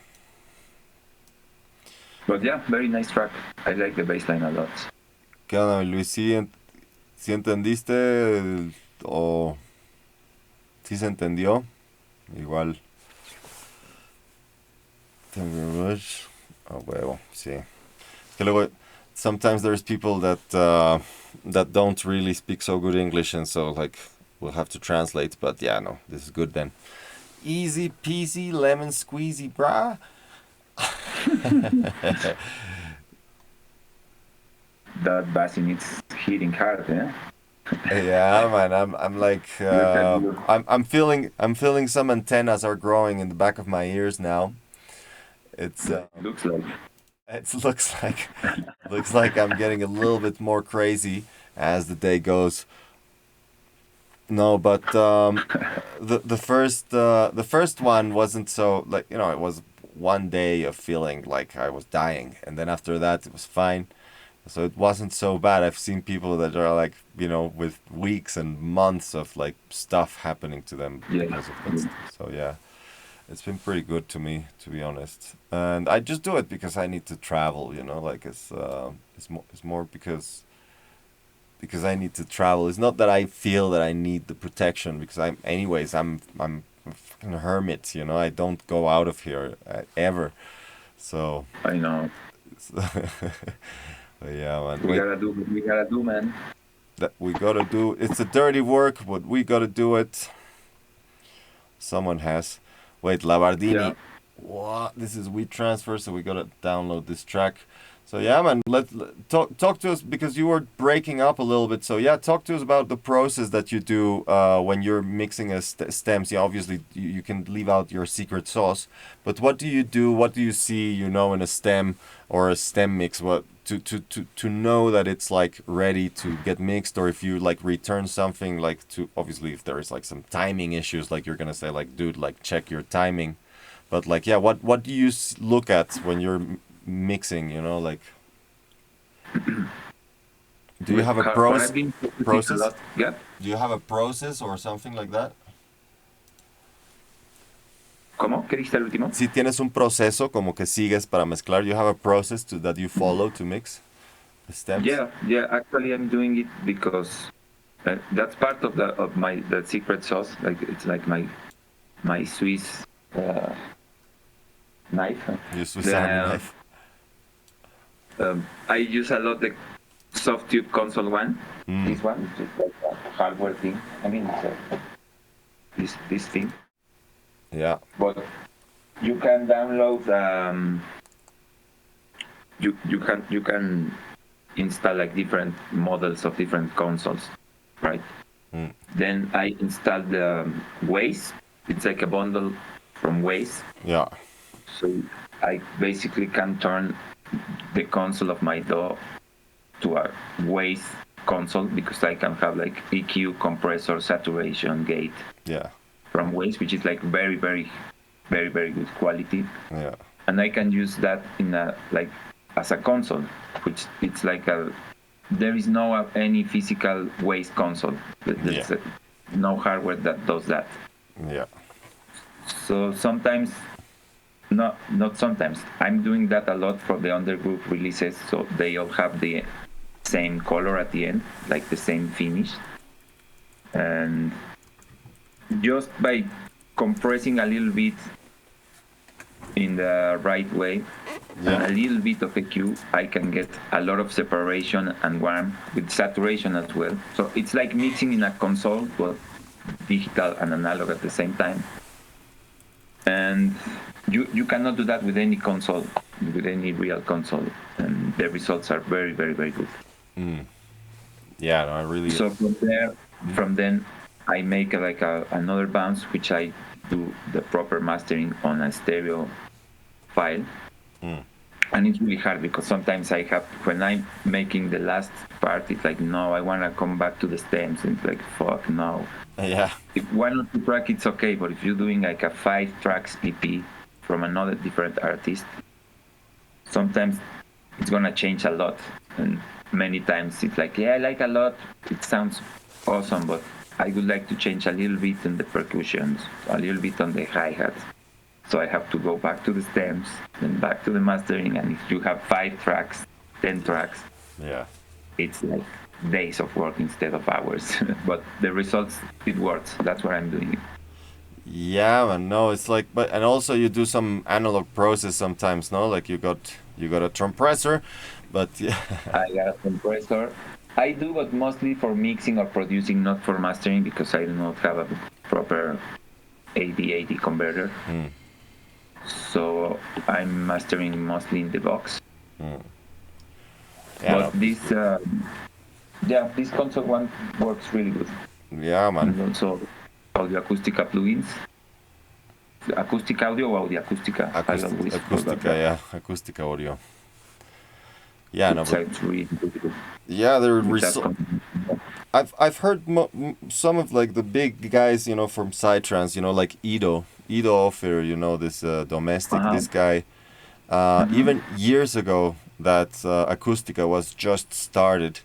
But yeah, very nice track. I like the bass line a lot. ¿Qué onda, Luis? ¿Sí entendiste o sí se entendió? Igual. A huevo, sí. Es que luego, sometimes there's people that don't really speak so good English, and so like we'll have to translate. But yeah, no, this is good then. Easy peasy lemon squeezy, brah. That bassing it's hitting hard, yeah. Yeah, man. I'm like Look at you. I'm feeling some antennas are growing in the back of my ears now. It's Looks like. it looks like I'm getting a little bit more crazy as the day goes. No, but the first one wasn't so, like, it was one day of feeling like I was dying, and then after that it was fine. So it wasn't so bad. I've seen people that are like, with weeks and months of like stuff happening to them Yeah. because of that stuff. So yeah, it's been pretty good to me, to be honest. And I just do it because I need to travel. Like it's more because I need to travel. It's not that I feel that I need the protection, because I'm a fucking hermit. I don't go out of here ever. So I know. but yeah, man. We Wait, gotta do what we gotta do, man. that we gotta do. It's a dirty work, but we gotta do it. Someone has. Wait, Yeah. Labardini. What? This is WeTransfer, so we gotta download this track. So yeah, man. Talk to us, because you were breaking up a little bit. So yeah, talk to us about the process that you do when you're mixing stems. Yeah, obviously you can leave out your secret sauce, but what do you do? What do you see? In a stem or a stem mix? What to know that it's like ready to get mixed, or if you like return something, like, to, obviously, if there is like some timing issues, like you're gonna say like, dude, like, check your timing. But like, yeah, what do you look at when you're mixing? Like, do you have a What I've been focusing a process? lot. Yeah. Do you have a process or something like that? ¿Cómo? ¿Qué dijiste al último? Si tienes un proceso como que sigues para mezclar, you have a process that you follow to mix the stems? Yeah, yeah. Actually, I'm doing it because that's part of the secret sauce. Like it's like my Swiss knife. You Swiss The, Army knife. I use a lot the soft tube console one. This one is just like a hardware thing. I mean, this thing. Yeah. But you can download. You can install like different models of different consoles, right? Then I installed the Waze. It's like a bundle from Waze. Yeah. So I basically can turn the console of my DAW to a Waze console, because I can have like EQ, compressor, saturation, gate Yeah. from Waze, which is like very, very, very, very good quality. Yeah. And I can use that in as a console, which it's like there is no any physical Waze console. There's no hardware that does that. Yeah. So sometimes, not sometimes, I'm doing that a lot for the Undergroove releases, so they all have the same color at the end, like the same finish. And just by compressing a little bit in the right way, and a little bit of EQ, I can get a lot of separation and warmth with saturation as well. So it's like mixing in a console, but digital and analog at the same time. And you cannot do that with any console, with any real console, and the results are very, very, very good. Yeah, no, I really. So from then I make another bounce, which I do the proper mastering on a stereo file. Mm. And it's really hard because sometimes I have, when I'm making the last part, it's like, no, I want to come back to the stems. And it's like, fuck, no. Yeah. If one or two track, it's okay. But if you're doing like a 5 tracks EP from another different artist, sometimes it's going to change a lot. And many times it's like, yeah, I like a lot. It sounds awesome, but I would like to change a little bit on the percussions, a little bit on the hi-hats. So I have to go back to the stems, then back to the mastering. And if you have 5 tracks, 10 tracks, Yeah. it's like days of work instead of hours. But the results, it works. That's what I'm doing. Yeah, man. No, it's like, but and also you do some analog process sometimes, no? Like you got a compressor, but yeah. I got a compressor. I do, but mostly for mixing or producing, not for mastering, because I do not have a proper AD converter. Mm. So I'm mastering mostly in the box. Mm. But No. this console one works really good. Yeah, man. And also Audio Acústica plugins. Acoustic audio or Audio Acústica? I always forgot Acoustica, that. yeah, Acoustica audio. Yeah, no, It but sounds really good. yeah, With that I've heard some of like the big guys, from Psytrance, like Ido Ophir, this domestic, uh-huh. this guy. Mm-hmm. Even years ago, that Acoustica was just started.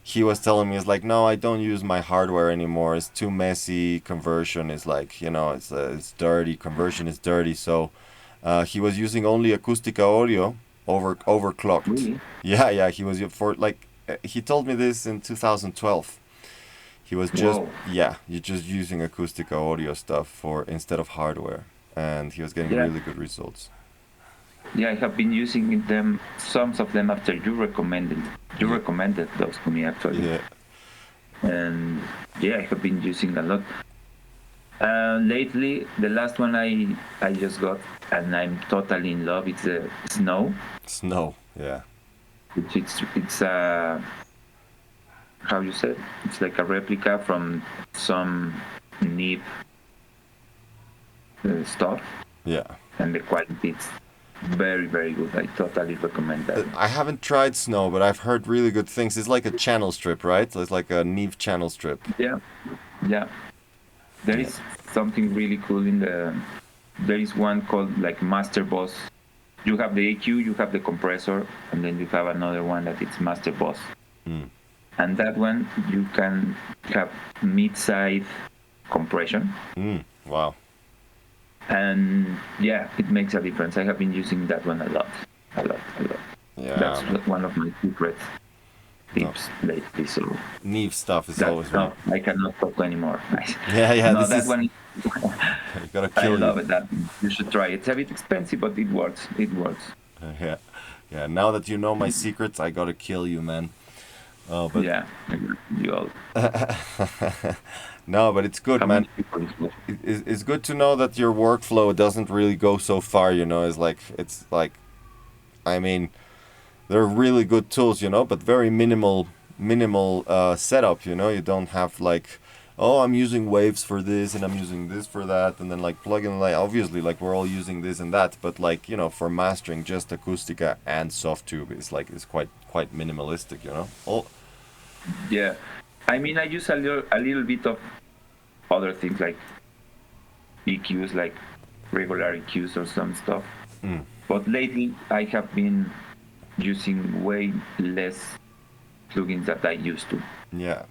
He was telling me, it's like, no, I don't use my hardware anymore. It's too messy. Conversion is like, it's dirty. Conversion is dirty. So he was using only Acoustica audio overclocked. Really? Yeah, yeah. He was for like he told me this in 2012. He was just Whoa. yeah, you're just using Acoustica audio stuff for instead of hardware, and he was getting Yeah. really good results. Yeah, I have been using them, some of them after you recommended. You Yeah, recommended those to me actually. yeah, And yeah, I have been using a lot. Lately, the last one I just got, and I'm totally in love. It's a Snow, snow. Yeah, which it's how you said, it's like a replica from some Neve stuff, yeah. and the quality is very very good. I totally recommend that. I haven't tried snow, but I've heard really good things. It's like a channel strip, right? It's like a Neve channel strip. Yeah, yeah. There Yeah. is something really cool in the. There is one called like Master Boss. You have the EQ, you have the compressor, and then you have another one that it's Master Boss. Mm. And that one you can have mid-side compression, Wow. and yeah, it makes a difference. I have been using that one a lot, a lot, a lot. That's Yeah, man. one of my secret No. tips lately. So Neve stuff is that always no, I cannot talk anymore. Yeah, yeah. No, This that is one. gotta I kill you. love it. That you should try it. It's a bit expensive, but it works. It works. Yeah, yeah. Now that you know my secrets, I gotta kill you, man. Oh, but Yeah, you all. no, but it's good, How man. many people is left? It's good to know that your workflow doesn't really go so far. It's like, I mean, they're really good tools, but very minimal setup. You don't have like, oh, I'm using waves for this and I'm using this for that, and then like plug in, like obviously like we're all using this and that, but like for mastering just Acoustica and Softube is like is quite minimalistic. Oh, Yeah, I mean, I use a little bit of other things like EQs, like regular EQs or some stuff. mm, But lately, I have been using way less plugins that I used to. yeah,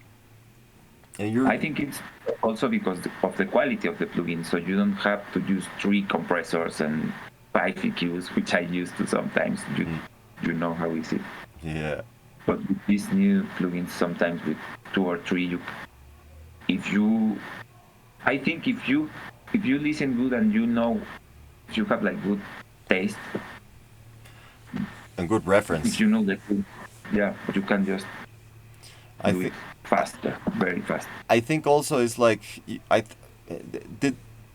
and you're I think it's also because of the quality of the plugin, so you don't have to use 3 compressors and 5 EQs, which I used to sometimes. You know how is it. yeah, But with these new plugins, sometimes with 2 or 3, if you, I think if you listen good and if you have like good taste, and good if reference. you know that, yeah, you can just I do it think faster, very fast. I think also it's like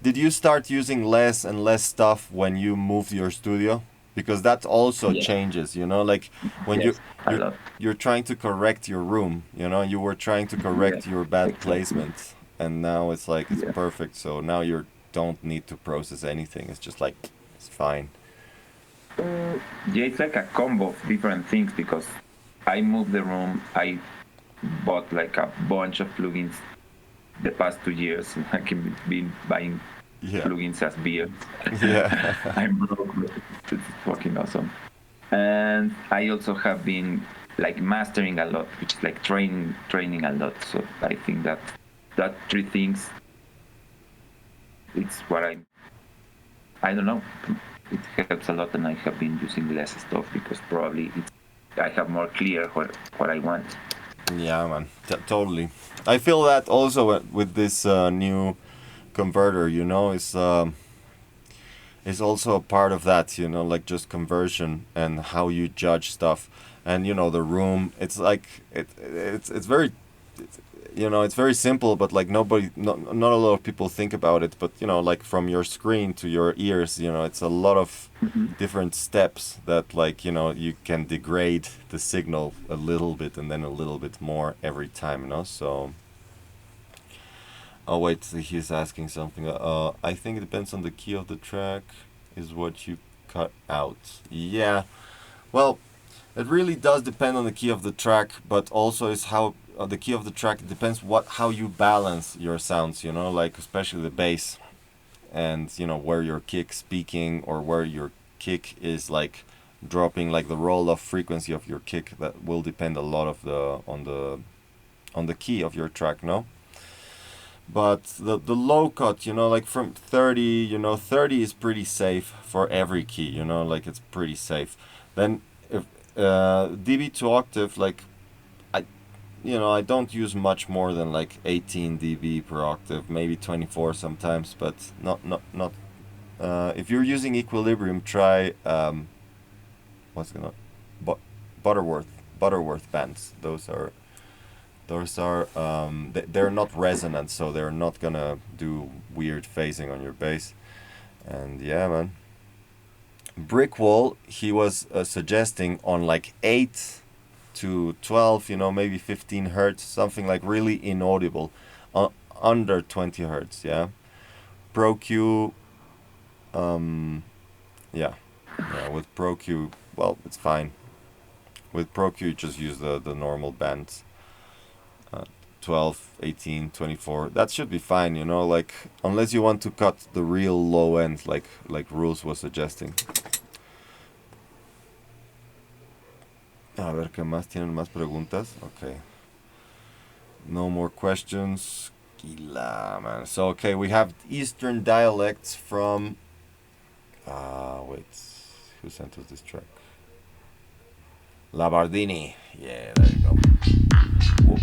did you start using less and less stuff when you moved your studio? Because that also Yeah, changes, like when yes, a you're lot. you're trying to correct your room, you were trying to Yeah, correct your bad exactly. placement, and now it's like it's Yeah, perfect. So now you're don't need to process anything. It's just like it's fine. Yeah, it's like a combo of different things because I moved the room. I bought like a bunch of plugins the past 2 years. I've been buying Yeah. plugins as beers. Yeah. I'm broke, but it's fucking awesome. And I also have been like mastering a lot, which is like training a lot. So I think that three things, it's what I don't know. It helps a lot, and I have been using less stuff because probably I have more clear what I want. Yeah, man. Totally. I feel that also with this new converter, is also a part of that, like just conversion and how you judge stuff. And the room, it's like it's very it's very simple, but like not a lot of people think about it. But like from your screen to your ears, it's a lot of different steps that like you can degrade the signal a little bit and then a little bit more every time, so. Oh wait, he's asking something. I think it depends on the key of the track, is what you cut out. Yeah, well, it really does depend on the key of the track, but also is how the key of the track depends how you balance your sounds. Like especially the bass, and where your kick's peaking or where your kick is like dropping, like the roll off frequency of your kick. That will depend a lot of on the key of your track. No. But the low cut, like from 30, 30 is pretty safe for every key, like it's pretty safe. Then if dB to octave, like I, I don't use much more than like 18 dB per octave, maybe 24 sometimes, but not. If you're using equilibrium, try what's gonna, but Butterworth bands. Those are they're not resonant, so they're not gonna do weird phasing on your bass. And yeah, man. Brickwall, he was suggesting on like 8 to 12, maybe 15 hertz, something like really inaudible, under 20 hertz. Yeah. Pro Q, yeah, with Pro Q, well, it's fine. With Pro Q, you just use the normal bands. 12, 18, 24. That should be fine, like unless you want to cut the real low end, like Rulz was suggesting. A ver, ¿qué más? ¿Tienen más preguntas? Okay. No more questions. Gila, man. So, okay, we have Eastern dialects from... wait. Who sent us this track? Labardini. Yeah, there you go. Whoa.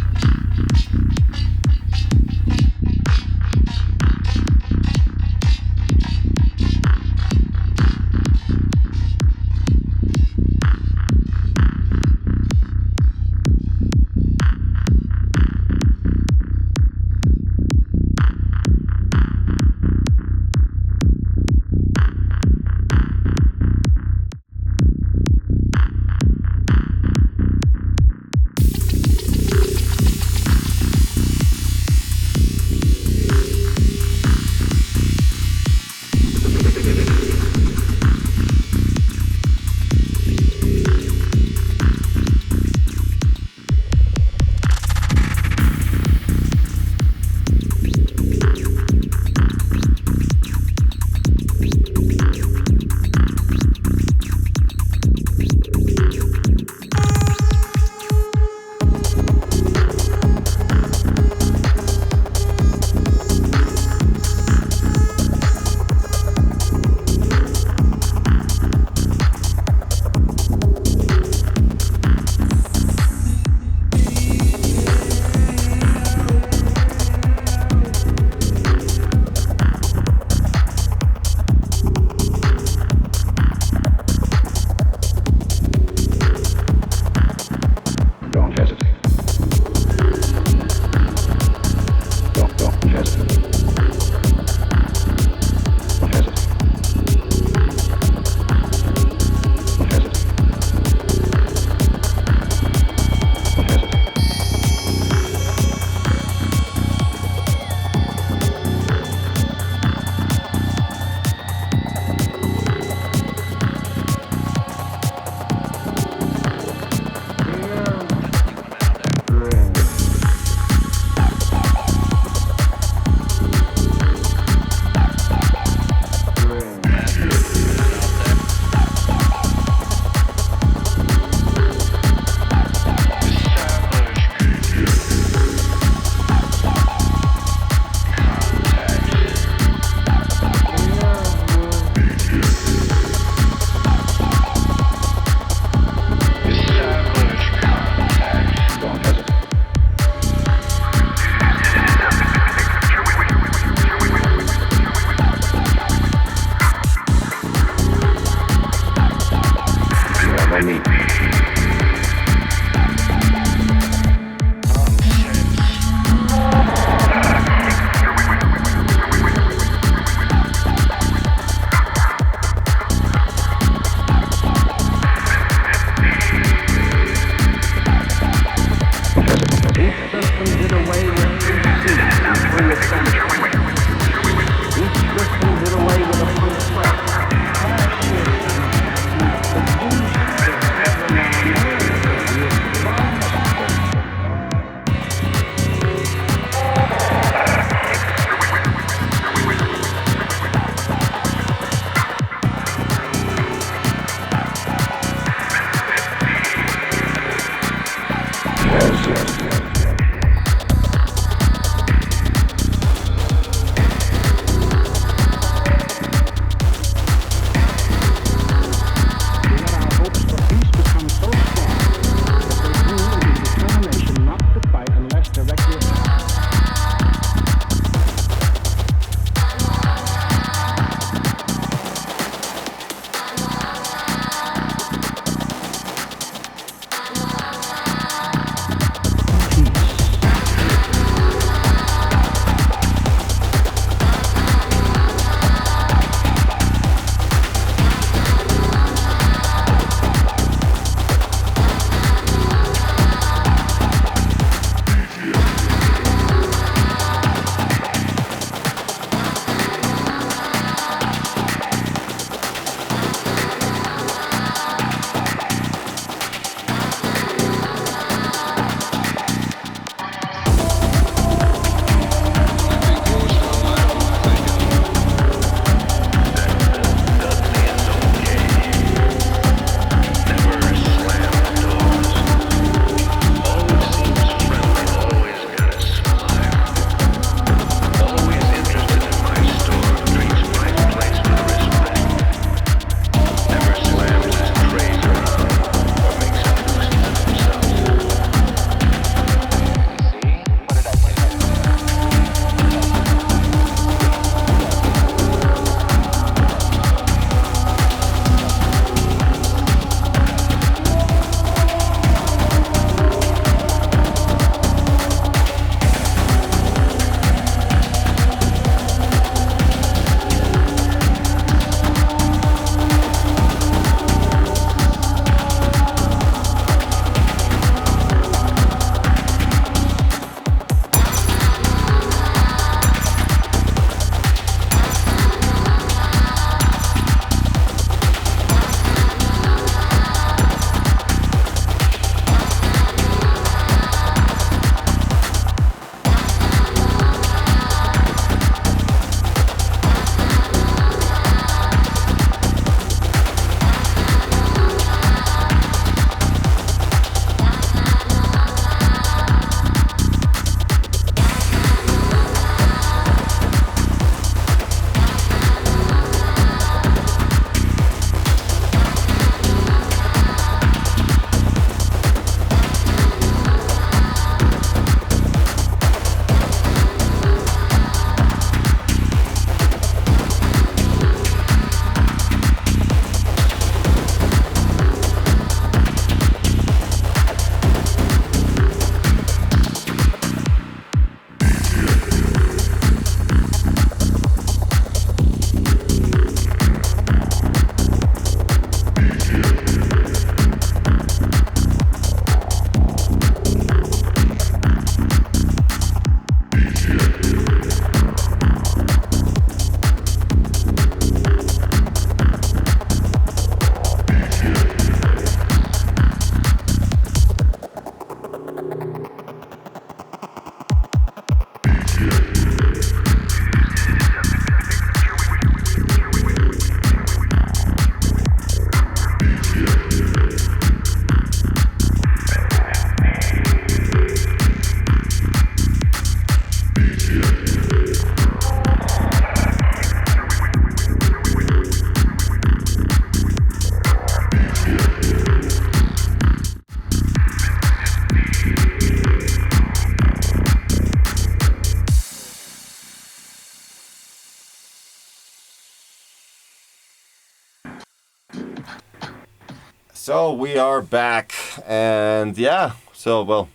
So we are back, and yeah. So well,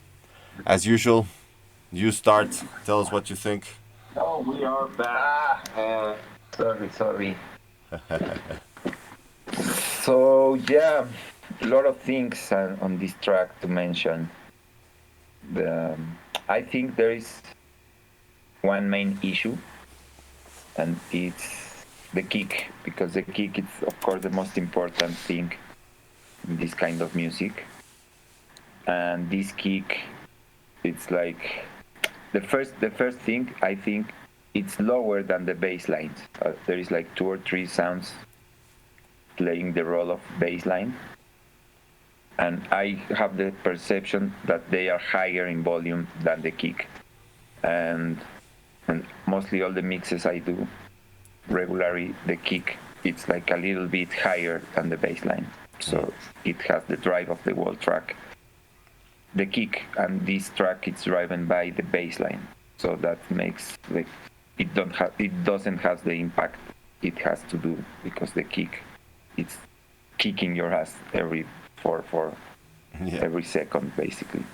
as usual, you start. Tell us what you think. Oh, we are back. Sorry. So yeah, a lot of things on this track to mention. The, I think there is one main issue, and it's the kick, because the kick is of course the most important thing in this kind of music. And this kick, it's like the first thing I think it's lower than the bass lines. There is like two or three sounds playing the role of bass line, and I have the perception that they are higher in volume than the kick. And and mostly all the mixes I do regularly, the kick it's like a little bit higher than the bass line, so it has the drive of the whole track. The kick and this track it's driven by the bass line, so that makes like it doesn't have the impact it has to do, because the kick it's kicking your ass for Yeah. every second basically.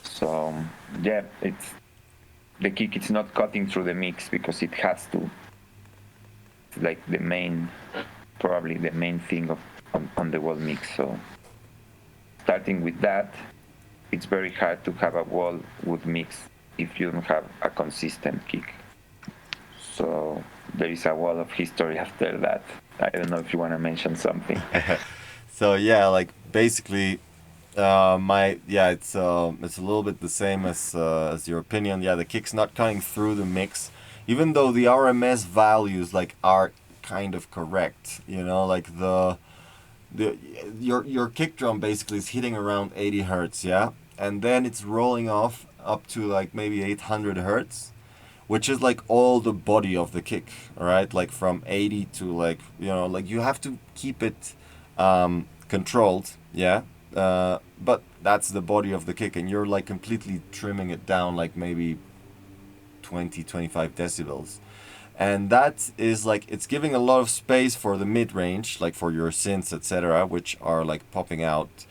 So yeah, it's the kick it's not cutting through the mix because it has to. It's like the main, probably the main thing on the wall mix. So starting with that, it's very hard to have a wall wood mix if you don't have a consistent kick. So there is a wall of history after that. I don't know if you want to mention something. So yeah, like basically, my yeah, it's a little bit the same as your opinion. Yeah, the kick's not cutting through the mix, even though the RMS values like are kind of correct. You know, like the your kick drum basically is hitting around 80 hertz, yeah, and then it's rolling off up to like maybe 800 hertz, which is like all the body of the kick, right? Like from 80 to like, like you have to keep it controlled, yeah. But that's the body of the kick, and you're like completely trimming it down like maybe 20-25 decibels. And that is like it's giving a lot of space for the mid range, like for your synths, etc., which are like popping out,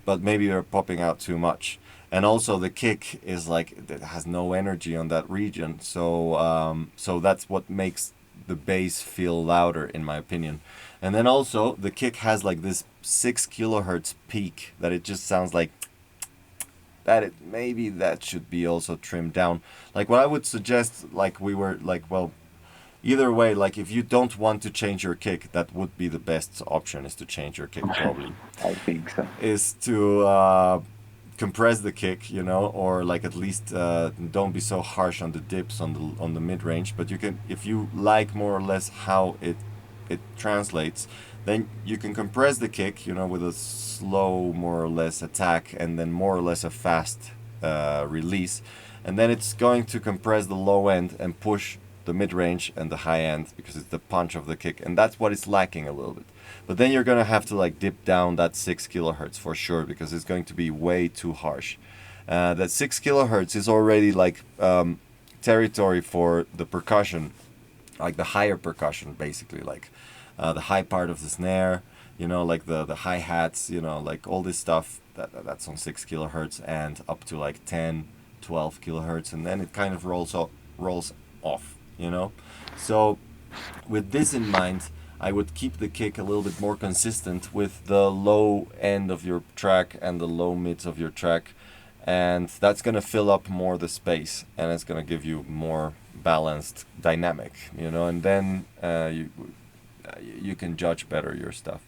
but maybe they're popping out too much. And also the kick is like it has no energy on that region, so that's what makes the bass feel louder, in my opinion. And then also the kick has like this 6 kilohertz peak that it just sounds like that. It maybe that should be also trimmed down. Like what I would suggest, like we were like, well, either way, like if you don't want to change your kick, that would be the best option, is to change your kick probably, I think so. is to compress the kick, or like at least don't be so harsh on the dips on the mid range. But you can, if you like more or less how it translates, then you can compress the kick, with a slow more or less attack, and then more or less a fast release, and then it's going to compress the low end and push the mid range and the high end, because it's the punch of the kick, and that's what it's lacking a little bit. But then you're gonna have to like dip down that 6 kilohertz for sure, because it's going to be way too harsh. That 6 kilohertz is already like territory for the percussion, like the higher percussion, basically, like the high part of the snare, like the hi hats, like all this stuff that's on 6 kilohertz and up to like 10, 12 kilohertz, and then it kind of rolls off, So with this in mind, I would keep the kick a little bit more consistent with the low end of your track and the low mids of your track, and that's gonna fill up more the space, and it's gonna give you more balanced dynamic, and then you can judge better your stuff.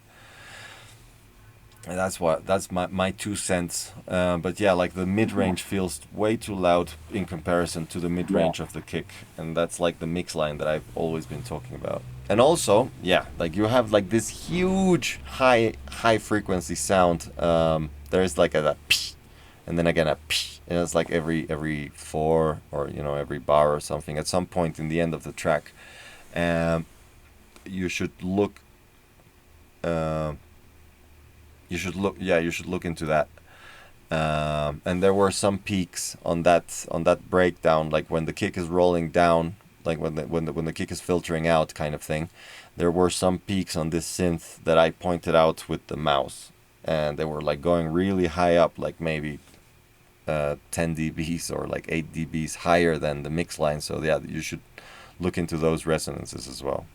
And that's my 2 cents. But yeah, like the mid range feels way too loud in comparison to the mid range of the kick, and that's like the mix line that I've always been talking about. And also, yeah, like you have like this huge high frequency sound. There's like a psh, and then again a psh, and it's like every four, or every bar or something at some point in the end of the track. Um, you should look. Uh, you should look into that. And there were some peaks on that breakdown, like when the kick is rolling down, like when the kick is filtering out, kind of thing. There were some peaks on this synth that I pointed out with the mouse, and they were like going really high up, like maybe 10 dBs or like 8 dBs higher than the mix line. So yeah, you should look into those resonances as well.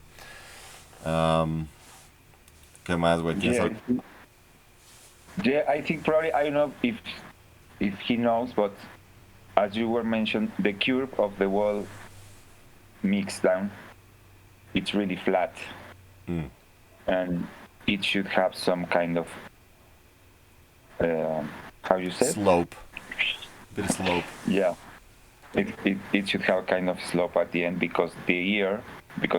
¿Qué más, güey? ¿Tienes Yeah, algo? yeah. I think probably I don't know if he knows, but as you were mentioned, the curve of the wall mix down, it's really flat, Mm. and it should have some kind of how you say it? Slope. Bit of slope. Yeah, it should have a kind of slope at the end because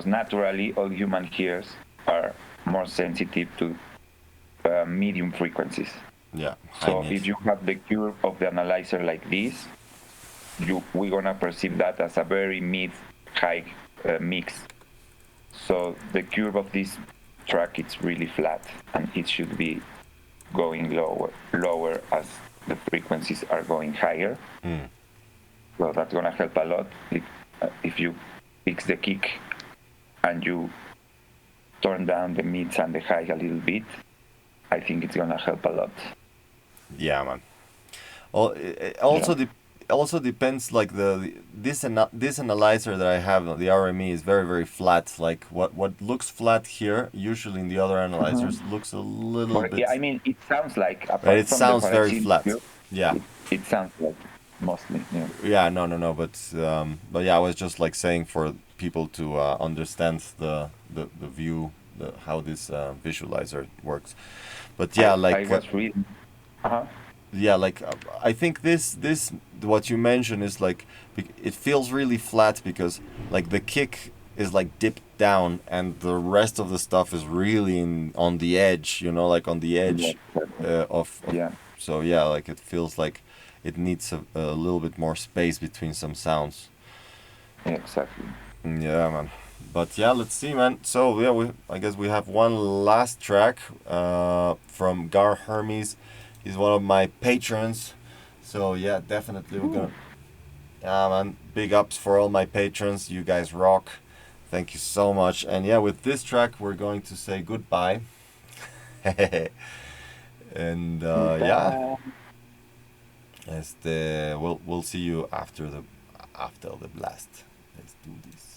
naturally all human ears are more sensitive to medium frequencies. Yeah. So High if mid. you have the curve of the analyzer like this, we're gonna perceive that as a very mid-high mix. So the curve of this track is really flat, and it should be going lower as the frequencies are going higher. Mm. So that's gonna help a lot if you fix the kick and you turn down the mids and the high a little bit. I think it's gonna help a lot. Yeah, man. It also also depends, like this analyzer that I have, the RME, is very very flat. Like what looks flat here, usually in the other analyzers looks a little But bit. yeah, I mean, it sounds like Right, apart it from the sounds very Paraxin flat. cube, Yeah. it sounds like mostly. Yeah. Yeah, no, but yeah, I was just like saying for people to understand the view, how this visualizer works. But yeah, I like was reading. Uh-huh. yeah, like I think this what you mentioned is like it feels really flat because like the kick is like dipped down and the rest of the stuff is really on the edge, like on the Yeah, edge of yeah, so yeah, like it feels like it needs a little bit more space between some sounds. yeah, exactly. Yeah, man. But yeah, let's see, man. So yeah, I guess we have one last track from Gar Hermes. He's one of my patrons. So yeah, definitely we're gonna. Yeah, man. Big ups for all my patrons. You guys rock. Thank you so much. And yeah, with this track, we're going to say goodbye. And yeah, we'll see you after the blast. Let's do this.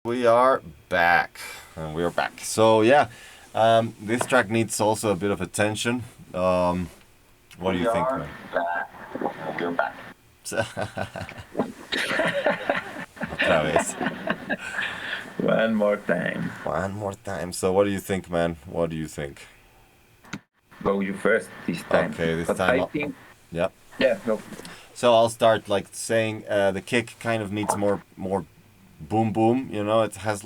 We are back, and we are back. So yeah, this track needs also a bit of attention. What do you We think, are man? back. We're back. Otra vez. One more time. One more time. So what do you think, man? What do you think? Go you first this time. Okay, this But time. I think, Yeah. yeah, go. So I'll start like saying the kick kind of needs more boom boom. You know, it has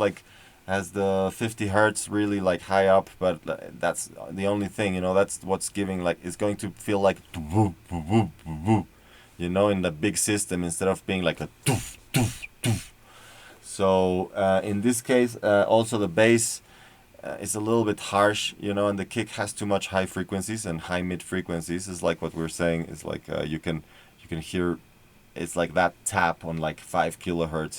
the 50 hertz really like high up, but that's the only thing. You know, that's what's giving like it's going to feel like you know, in the big system instead of being like a doof, doof, doof. So in this case, also the bass is a little bit harsh, you know, and the kick has too much high frequencies and high mid frequencies. Is like what we're saying is like you can hear it's like that tap on like 5 kilohertz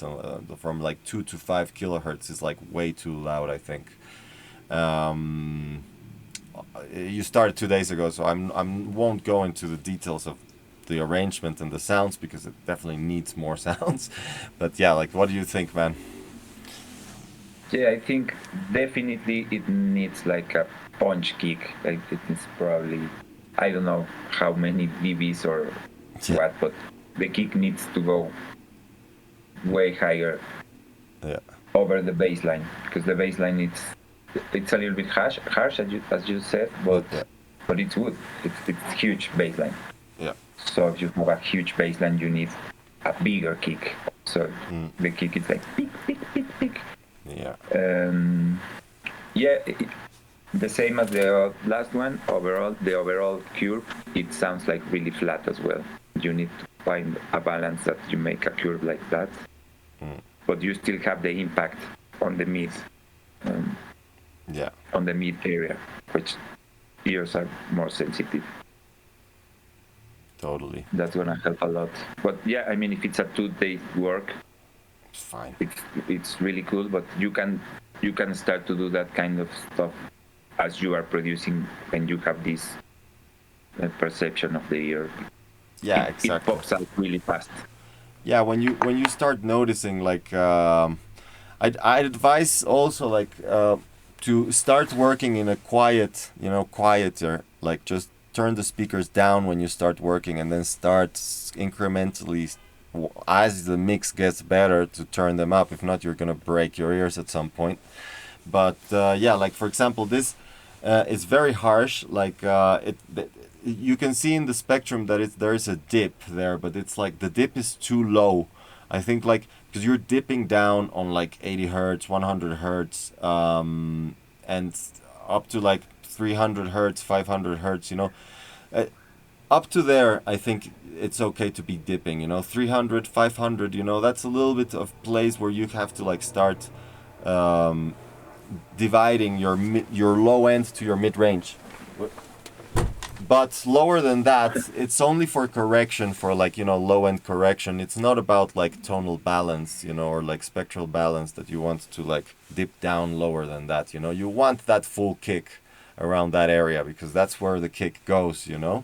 from like 2 to 5 kilohertz is like way too loud, I think. Um, you started 2 days ago, so I'm won't go into the details of the arrangement and the sounds because it definitely needs more sounds. But yeah, like what do you think, man? Yeah, I think definitely it needs like a punch kick. Like it is probably, I don't know how many dBs or Yeah, what, but the kick needs to go way higher yeah, over the baseline because the baseline it's a little bit harsh as you said, yeah, but it's good. It's huge baseline. yeah. So if you have a huge baseline, you need a bigger kick. So Mm, the kick is like pick, pick, pick, pick. yeah, Yeah, the same as the last one. Overall, the overall curve, it sounds like really flat as well. You need to find a balance that you make a curve like that, mm, but you still have the impact on the um, yeah. mid area, which ears are more sensitive. Totally. That's gonna help a lot. But yeah, I mean, if it's a 2 day work, It's fine. it's really cool. But you can start to do that kind of stuff as you are producing, and you have this perception of the ear. Yeah, It exactly. pops out really fast. Yeah, when you start noticing like I'd advise also like to start working in a quiet, you know, quieter, like just turn the speakers down when you start working and then start incrementally as the mix gets better to turn them up. If not, you're gonna break your ears at some point. But yeah, like for example, this is very harsh. Like you can see in the spectrum that there is a dip there, but it's like the dip is too low. I think like because you're dipping down on like 80 hertz, 100 hertz, and up to like 300 hertz, 500 hertz. You know, uh, up to there, I think it's okay to be dipping. You know, 300, 500. You know, that's a little bit of place where you have to like start um, dividing your low end to your mid range. But lower than that, it's only for correction, for like, you know, low end correction. It's not about like tonal balance, you know, or like spectral balance that you want to like dip down lower than that. You know, you want that full kick around that area because that's where the kick goes, you know,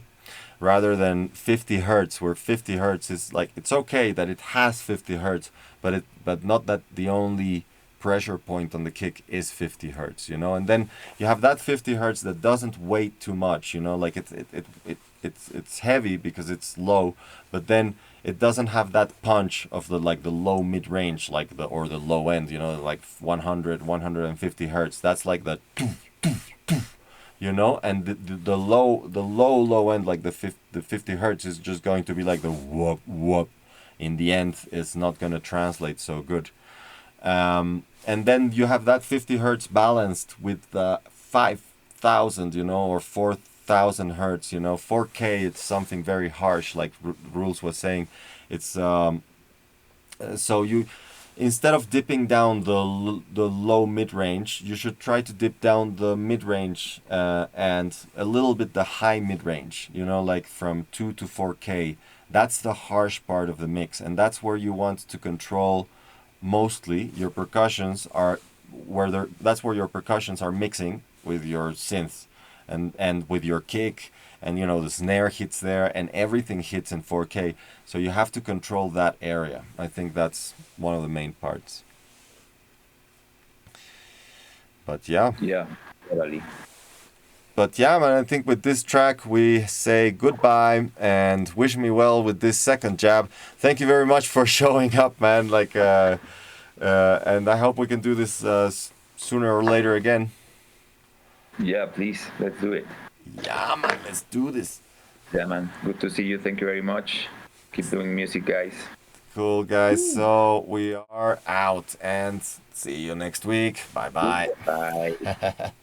rather than 50 hertz, where 50 hertz is like, it's okay that it has 50 hertz, but not that the only pressure point on the kick is 50 hertz, you know. And then you have that 50 hertz that doesn't weigh too much, you know, like it's heavy because it's low, but then it doesn't have that punch of the like the low mid range, like the or the low end, you know, like 100 150 hertz. That's like the, you know, and the low end, like the 50 hertz is just going to be like the whoop whoop. In the end, it's not going to translate so good. And then you have that 50 hertz balanced with 5,000, you know, or 4,000 hertz, you know. 4K, it's something very harsh, like Rulz was saying. It's so you, instead of dipping down the low mid range, you should try to dip down the mid range and a little bit the high mid range, you know, like from 2 to 4K. That's the harsh part of the mix, and that's where you want to control mostly your percussions are that's where your percussions are mixing with your synths and with your kick, and you know the snare hits there and everything hits in 4K, so you have to control that area. I think that's one of the main parts. But yeah. Yeah, totally. But yeah, man, I think with this track we say goodbye and wish me well with this second jab. Thank you very much for showing up, man. And I hope we can do this sooner or later again. Yeah, please, let's do it. Yeah, man, let's do this. Yeah, man. Good to see you. Thank you very much. Keep doing music, guys. Cool, guys. So we are out and see you next week. Bye bye. Bye.